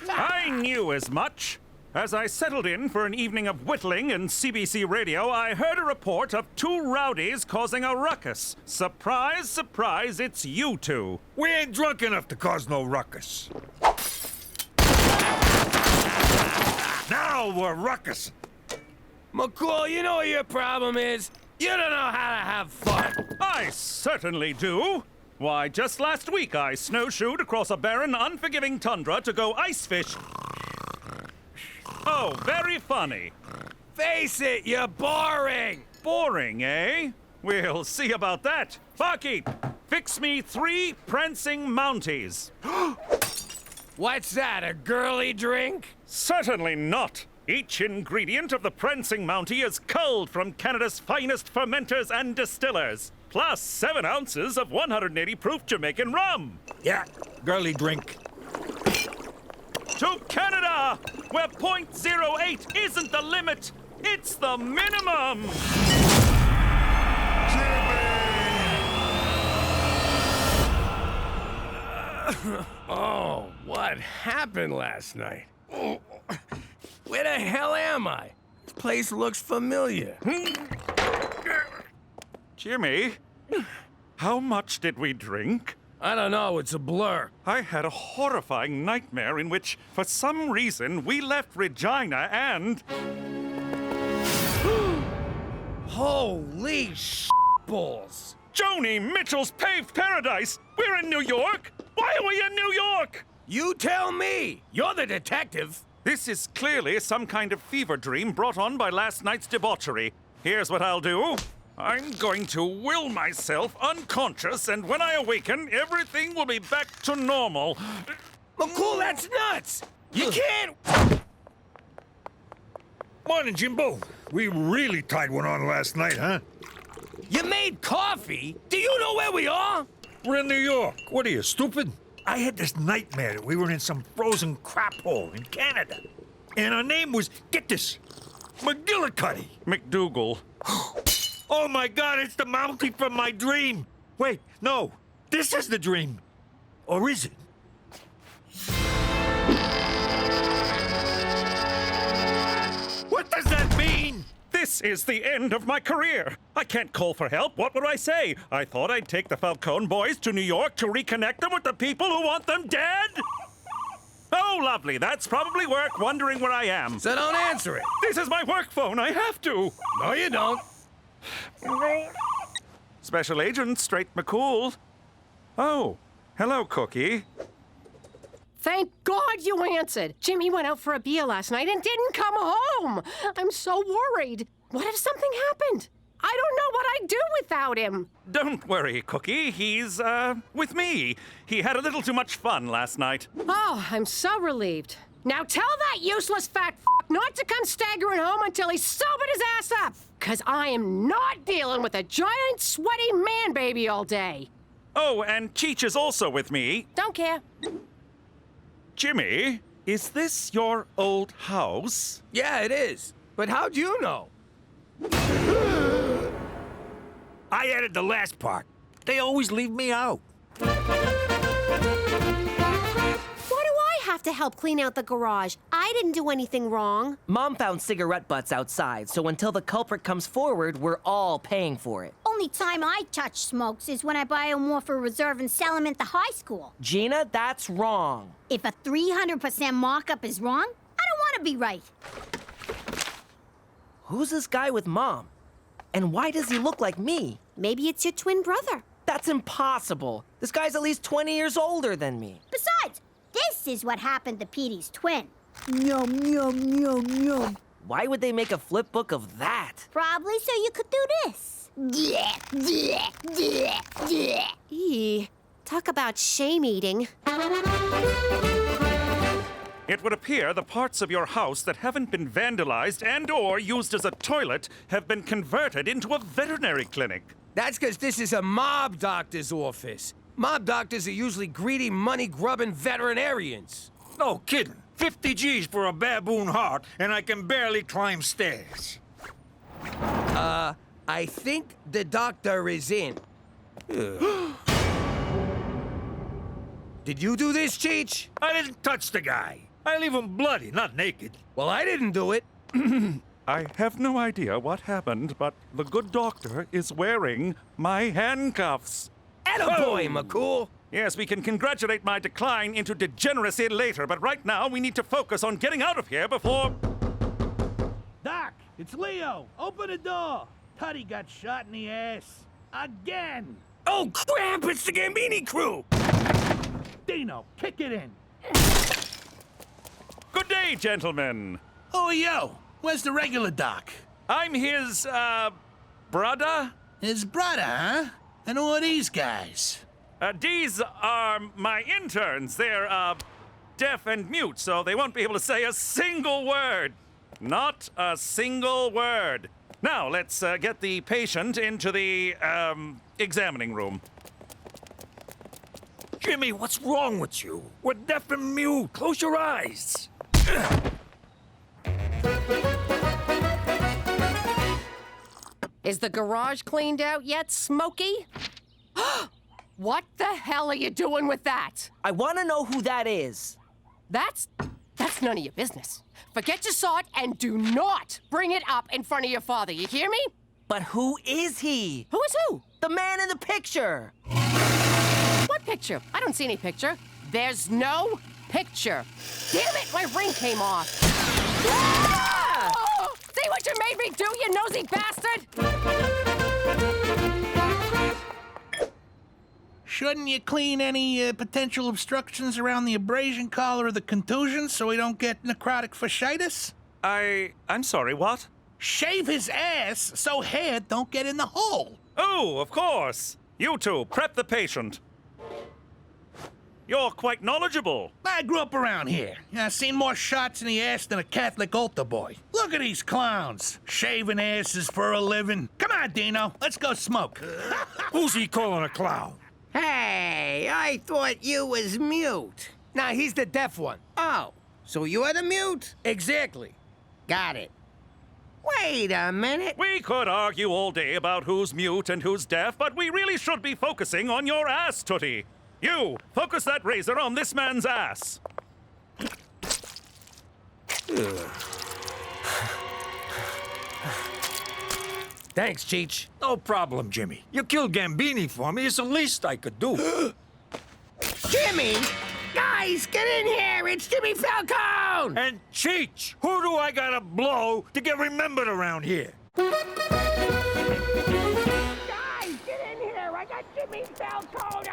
I knew as much. As I settled in for an evening of whittling in CBC radio, I heard a report of 2 rowdies causing a ruckus. Surprise, surprise, it's you 2. We ain't drunk enough to cause no ruckus. Now we're ruckus. McCool, you know what your problem is? You don't know how to have fun. I certainly do. Why, just last week I snowshoed across a barren, unforgiving tundra to go ice fish. Oh, very funny. Face it, you're boring. Boring, eh? We'll see about that. Barkeep, fix me 3 prancing mounties. What's that, a girly drink? Certainly not. Each ingredient of the prancing mountie is culled from Canada's finest fermenters and distillers, plus 7 ounces of 180 proof Jamaican rum. Yeah, girly drink. To Canada, where .08 isn't the limit, it's the minimum. Oh, what happened last night? Where the hell am I? This place looks familiar. Jimmy, how much did we drink? I don't know, it's a blur. I had a horrifying nightmare in which, for some reason, we left Regina and... Holy balls! Joni Mitchell's Paved Paradise! We're in New York! Why are we in New York? You tell me! You're the detective. This is clearly some kind of fever dream brought on by last night's debauchery. Here's what I'll do. I'm going to will myself unconscious, and when I awaken, everything will be back to normal. McCool, that's nuts! You can't... Morning, Jimbo. We really tied one on last night, huh? You made coffee? Do you know where we are? We're in New York. What are you, stupid? I had this nightmare that we were in some frozen crap hole in Canada. And our name was, get this, McGillicuddy. MacDougal. Oh my God, it's the Mountie from my dream. Wait, no, this is the dream. Or is it? What does that mean? This is the end of my career. I can't call for help. What would I say? I thought I'd take the Falcone boys to New York to reconnect them with the people who want them dead? Oh, lovely. That's probably work wondering where I am. So don't answer it. This is my work phone. I have to. No, you don't. Special Agent Straight McCool. Oh, hello, Cookie. Thank God you answered. Jimmy went out for a beer last night and didn't come home. I'm so worried. What if something happened? I don't know what I'd do without him. Don't worry, Cookie. He's, with me. He had a little too much fun last night. Oh, I'm so relieved. Now tell that useless fat not to come staggering home until he's sobered his ass up. 'Cause I am not dealing with a giant, sweaty man baby all day. Oh, and Cheech is also with me. Don't care. Jimmy, is this your old house? Yeah, it is. But how'd you know? I added the last part. They always leave me out. Have to help clean out the garage. I didn't do anything wrong. Mom found cigarette butts outside, so until the culprit comes forward, we're all paying for it. Only time I touch smokes is when I buy them more for reserve and sell them at the high school. Gina, that's wrong. If a 300% markup is wrong, I don't want to be right. Who's this guy with Mom? And why does he look like me? Maybe it's your twin brother. That's impossible. This guy's at least 20 years older than me. Besides, this is what happened to Petey's twin. Yum, yum, yum, yum. Why would they make a flip book of that? Probably so you could do this. Eee, talk about shame eating. It would appear the parts of your house that haven't been vandalized and/or used as a toilet have been converted into a veterinary clinic. That's because this is a mob doctor's office. Mob doctors are usually greedy, money-grubbing veterinarians. No kidding. 50 G's for a baboon heart, and I can barely climb stairs. I think the doctor is in. Did you do this, Cheech? I didn't touch the guy. I leave him bloody, not naked. Well, I didn't do it. I have no idea what happened, but the good doctor is wearing my handcuffs. Attaboy, McCool! Yes, we can congratulate my decline into degeneracy later, but right now we need to focus on getting out of here before... Doc, it's Leo. Open the door. Tutty got shot in the ass. Again. Oh, crap! It's the Gambini crew! Dino, kick it in. Good day, gentlemen. Oh, yo. Where's the regular Doc? I'm his, brother? His brother, huh? And who are these guys? These are my interns. They're, deaf and mute, so they won't be able to say a single word. Not a single word. Now, let's, get the patient into the, examining room. Jimmy, what's wrong with you? We're deaf and mute. Close your eyes. Is the garage cleaned out yet, Smokey? What the hell are you doing with that? I want to know who that is. That's none of your business. Forget you saw it and do not bring it up in front of your father, you hear me? But who is he? Who is who? The man in the picture. What picture? I don't see any picture. There's no picture. Damn it, my ring came off. Ah! See what you made me do, you nosy bastard? Shouldn't you clean any potential obstructions around the abrasion collar or the contusion so we don't get necrotic fasciitis? I'm sorry, what? Shave his ass so hair don't get in the hole. Oh, of course. You two, prep the patient. You're quite knowledgeable. I grew up around here. I've seen more shots in the ass than a Catholic altar boy. Look at these clowns, shaving asses for a living. Come on, Dino, let's go smoke. Who's he calling a clown? Hey, I thought you was mute. Nah, he's the deaf one. Oh, so you're the mute? Exactly. Got it. Wait a minute. We could argue all day about who's mute and who's deaf, but we really should be focusing on your ass, Tootie. You, focus that razor on this man's ass. Thanks, Cheech. No problem, Jimmy. You killed Gambini for me. It's the least I could do. Jimmy! Guys, get in here! It's Jimmy Falcone! And Cheech! Who do I gotta blow to get remembered around here? Guys, get in here! I got Jimmy Falcone!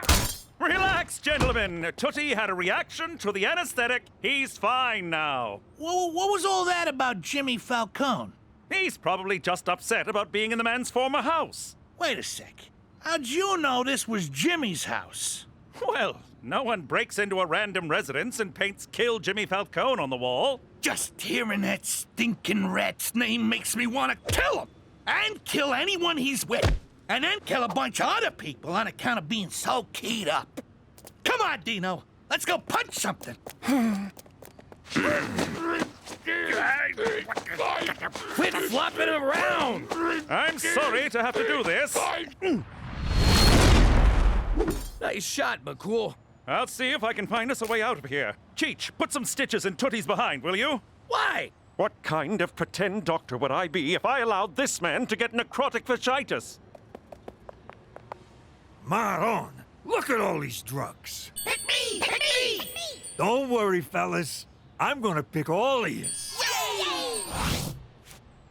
Relax, gentlemen. Tootie had a reaction to the anesthetic. He's fine now. What was all that about Jimmy Falcone? He's probably just upset about being in the man's former house. Wait a sec. How'd you know this was Jimmy's house? Well, no one breaks into a random residence and paints "Kill Jimmy Falcone" on the wall. Just hearing that stinking rat's name makes me want to kill him! And kill anyone he's with! And then kill a bunch of other people on account of being so keyed up. Come on, Dino. Let's go punch something. Quit flopping around! I'm sorry to have to do this. Nice shot, McCool. I'll see if I can find us a way out of here. Cheech, put some stitches in Tootie's behind, will you? Why? What kind of pretend doctor would I be if I allowed this man to get necrotic fasciitis? Maron, look at all these drugs. Hit me! Hit me! Hit me! Don't worry, fellas. I'm gonna pick all of yous.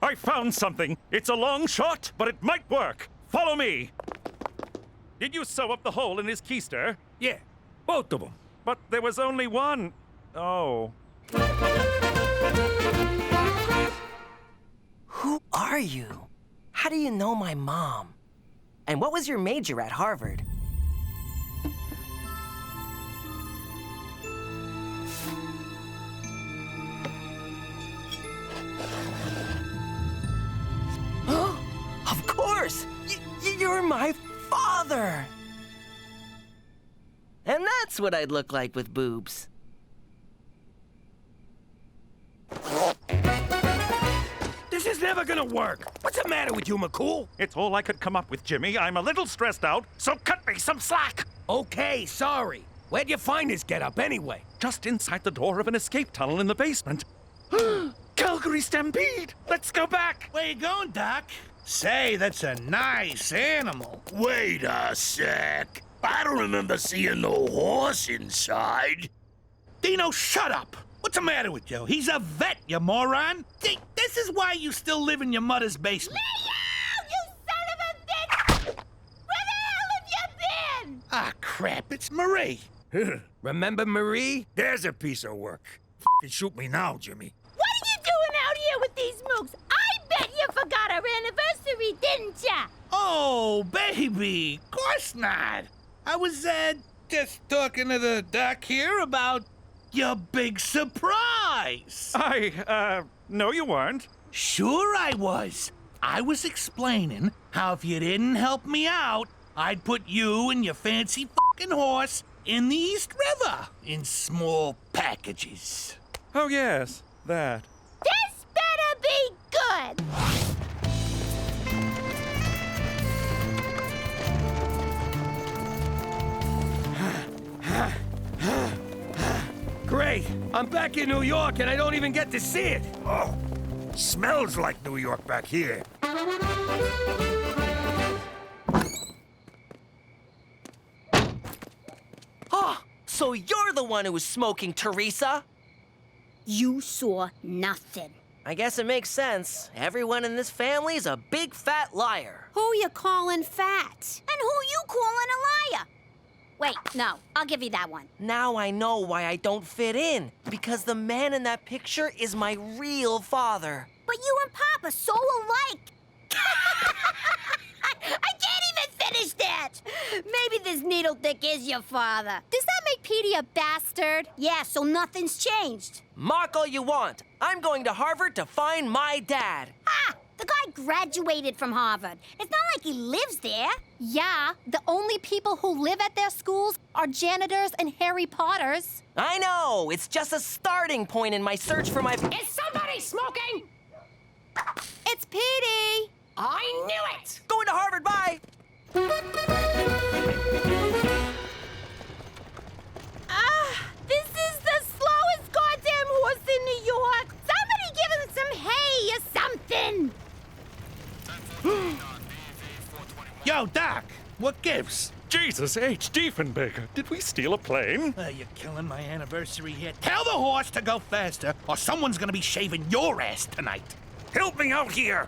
I found something. It's a long shot, but it might work. Follow me. Did you sew up the hole in his keister? Yeah, both of them. But there was only one. Oh. Who are you? How do you know my mom? And what was your major at Harvard? Of course! You're my father! And that's what I'd look like with boobs. This is never gonna work. What's the matter with you, McCool? It's all I could come up with, Jimmy. I'm a little stressed out, so cut me some slack. Okay, sorry. Where'd you find this getup anyway? Just inside the door of an escape tunnel in the basement. Calgary Stampede! Let's go back! Where you going, Doc? Say, that's a nice animal. Wait a sec. I don't remember seeing no horse inside. Dino, shut up! What's the matter with you? He's a vet, you moron! See, this is why you still live in your mother's basement. Leo, you son of a bitch! Where the hell have you been? Ah, crap, it's Marie. Remember Marie? There's a piece of work. F***ing shoot me now, Jimmy. What are you doing out here with these mooks? I bet you forgot our anniversary, didn't ya? Oh, baby, of course not. I was, just talking to the doc here about your big surprise. No you weren't. Sure I was. I was explaining how if you didn't help me out, I'd put you and your fancy fucking horse in the East River in small packages. Oh, yes, that. This better be good! Great. I'm back in New York and I don't even get to see it. Oh, smells like New York back here. Oh, so you're the one who was smoking, Teresa? You saw nothing. I guess it makes sense. Everyone in this family is a big fat liar. Who you calling fat? And who you calling a liar? Wait, no, I'll give you that one. Now I know why I don't fit in. Because the man in that picture is my real father. But you and Pop are so alike. I can't even finish that. Maybe this needle dick is your father. Does that make Petey a bastard? Yeah, so nothing's changed. Mock all you want. I'm going to Harvard to find my dad. Ah, the guy graduated from Harvard. It's not like he lives there. Yeah, the only people who live at their schools are janitors and Harry Potters. I know. It's just a starting point in my search for my... Is somebody smoking? It's Petey. I knew it! Going to Harvard, bye! This is the slowest goddamn horse in New York. Somebody give him some hay or something. Yo, Doc, what gives? Jesus H. Diefenbaker, did we steal a plane? You're killing my anniversary here. Tell the horse to go faster, or someone's gonna be shaving your ass tonight. Help me out here.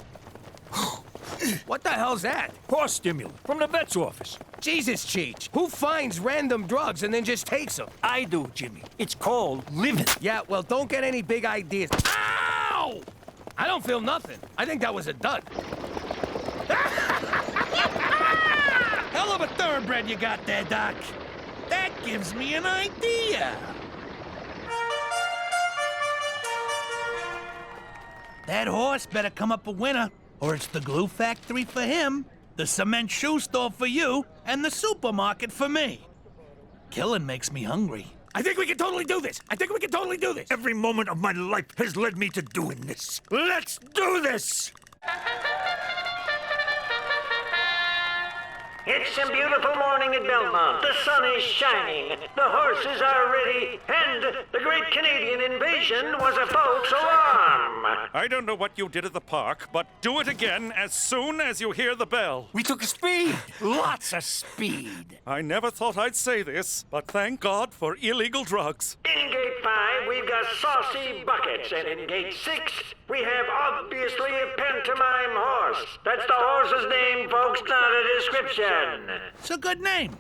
What the hell's that? Horse stimulant from the vet's office. Jesus, Cheech. Who finds random drugs and then just takes them? I do, Jimmy. It's called living. Yeah, well, don't get any big ideas. Ow! I don't feel nothing. I think that was a dud. Hell of a thoroughbred you got there, Doc. That gives me an idea. That horse better come up a winner, or it's the glue factory for him, the cement shoe store for you, and the supermarket for me. Killing makes me hungry. I think we can totally do this. Every moment of my life has led me to doing this. Let's do this! It's a beautiful morning at Belmont. The sun is shining. The horses are ready. And the Great Canadian Invasion was a false alarm. I don't know what you did at the park, but do it again as soon as you hear the bell. We took speed. Lots of speed. I never thought I'd say this, but thank God for illegal drugs. In Gate 5, we've got saucy buckets. And in Gate 6, we have obviously a pantomime horse. That's the horse's name, folks, not a description. It's a good name.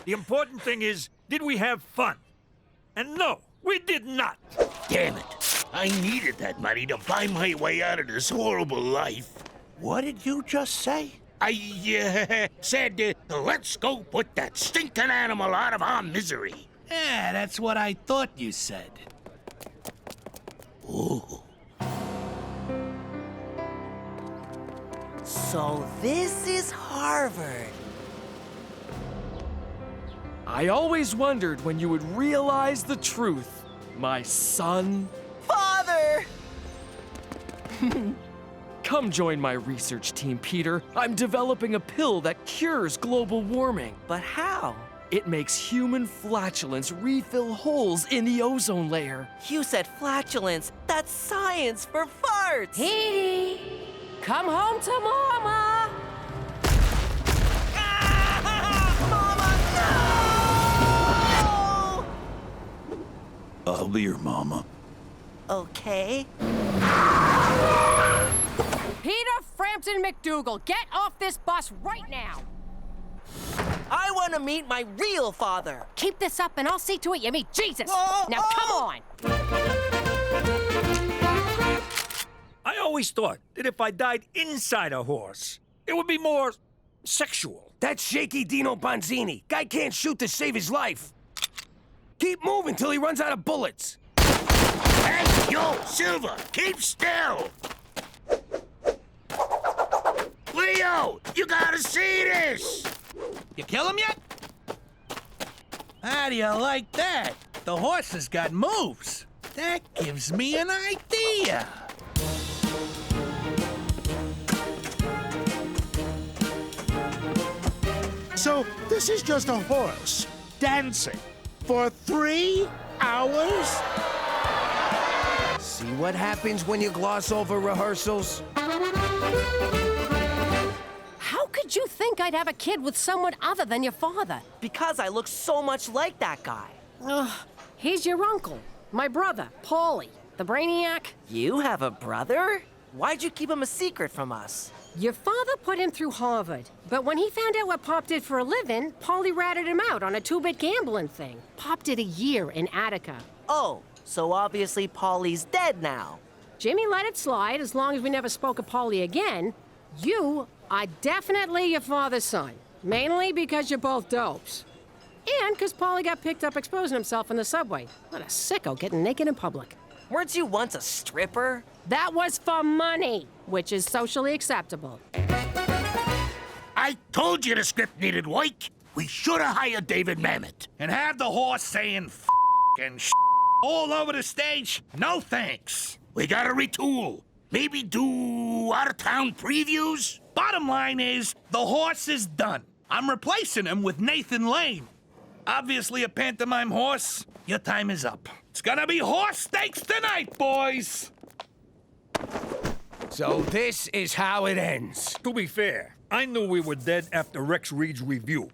The important thing is, did we have fun? And no, we did not. Damn it. I needed that money to buy my way out of this horrible life. What did you just say? I said, let's go put that stinking animal out of our misery. Yeah, that's what I thought you said. Ooh. So this is Harvard. I always wondered when you would realize the truth, my son. Father! Come join my research team, Peter. I'm developing a pill that cures global warming. But how? It makes human flatulence refill holes in the ozone layer. You said flatulence. That's science for farts. Petey, come home to Mama. I'll be your mama. Okay. Peter Frampton MacDougal, get off this bus right now. I want to meet my real father. Keep this up and I'll see to it you meet Jesus. Now come on. I always thought that if I died inside a horse, it would be more sexual. That's shaky Dino Bonzini. Guy can't shoot to save his life. Keep moving till he runs out of bullets. Hey, yo, Silver, keep still. Leo, you gotta see this. You kill him yet? How do you like that? The horse has got moves. That gives me an idea. So, this is just a horse dancing for 3 hours? See what happens when you gloss over rehearsals? How could you think I'd have a kid with someone other than your father? Because I look so much like that guy. He's your uncle, my brother, Paulie, the brainiac. You have a brother? Why'd you keep him a secret from us? Your father put him through Harvard, but when he found out what Pop did for a living, Paulie ratted him out on a 2-bit gambling thing. Pop did a year in Attica. Oh, so obviously Paulie's dead now. Jimmy let it slide as long as we never spoke of Paulie again. You are definitely your father's son, mainly because you're both dopes. And because Paulie got picked up exposing himself in the subway. What a sicko getting naked in public. Weren't you once a stripper? That was for money, which is socially acceptable. I told you the script needed work. We should have hired David Mamet. And have the horse saying f and all over the stage? No thanks. We gotta retool. Maybe do out-of-town previews? Bottom line is, the horse is done. I'm replacing him with Nathan Lane. Obviously a pantomime horse. Your time is up. It's gonna be horse steaks tonight, boys! So this is how it ends. To be fair, I knew we were dead after Rex Reed's review.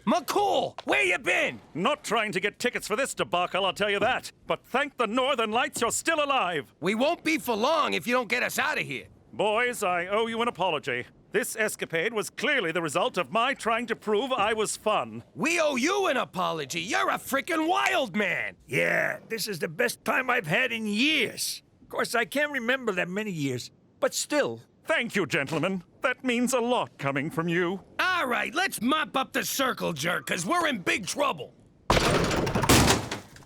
McCool, where you been? Not trying to get tickets for this debacle, I'll tell you that. But thank the Northern Lights you're still alive. We won't be for long if you don't get us out of here. Boys, I owe you an apology. This escapade was clearly the result of my trying to prove I was fun. We owe you an apology. You're a freaking wild man. Yeah, this is the best time I've had in years. Of course, I can't remember that many years, but still. Thank you, gentlemen. That means a lot coming from you. All right, let's mop up the circle jerk, because we're in big trouble.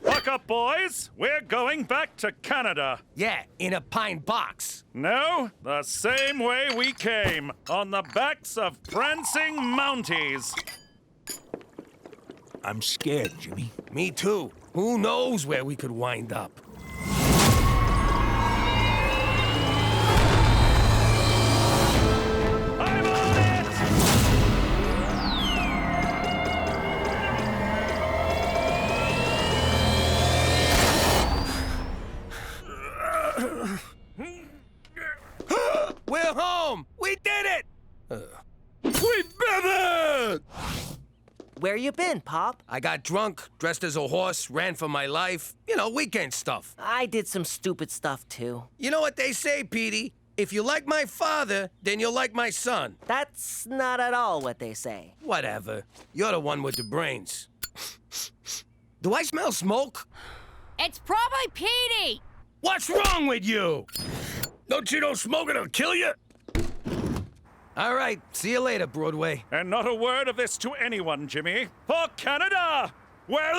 Buck up, boys. We're going back to Canada. Yeah, in a pine box. No, the same way we came, on the backs of prancing Mounties. I'm scared, Jimmy. Me too. Who knows where we could wind up? We're home! We did it! We did it! Where you been, Pop? I got drunk, dressed as a horse, ran for my life. You know, weekend stuff. I did some stupid stuff, too. You know what they say, Petey? If you like my father, then you'll like my son. That's not at all what they say. Whatever. You're the one with the brains. Do I smell smoke? It's probably Petey! What's wrong with you? Don't you know smoking will kill you? All right, see you later, Broadway. And not a word of this to anyone, Jimmy. For Canada! Where...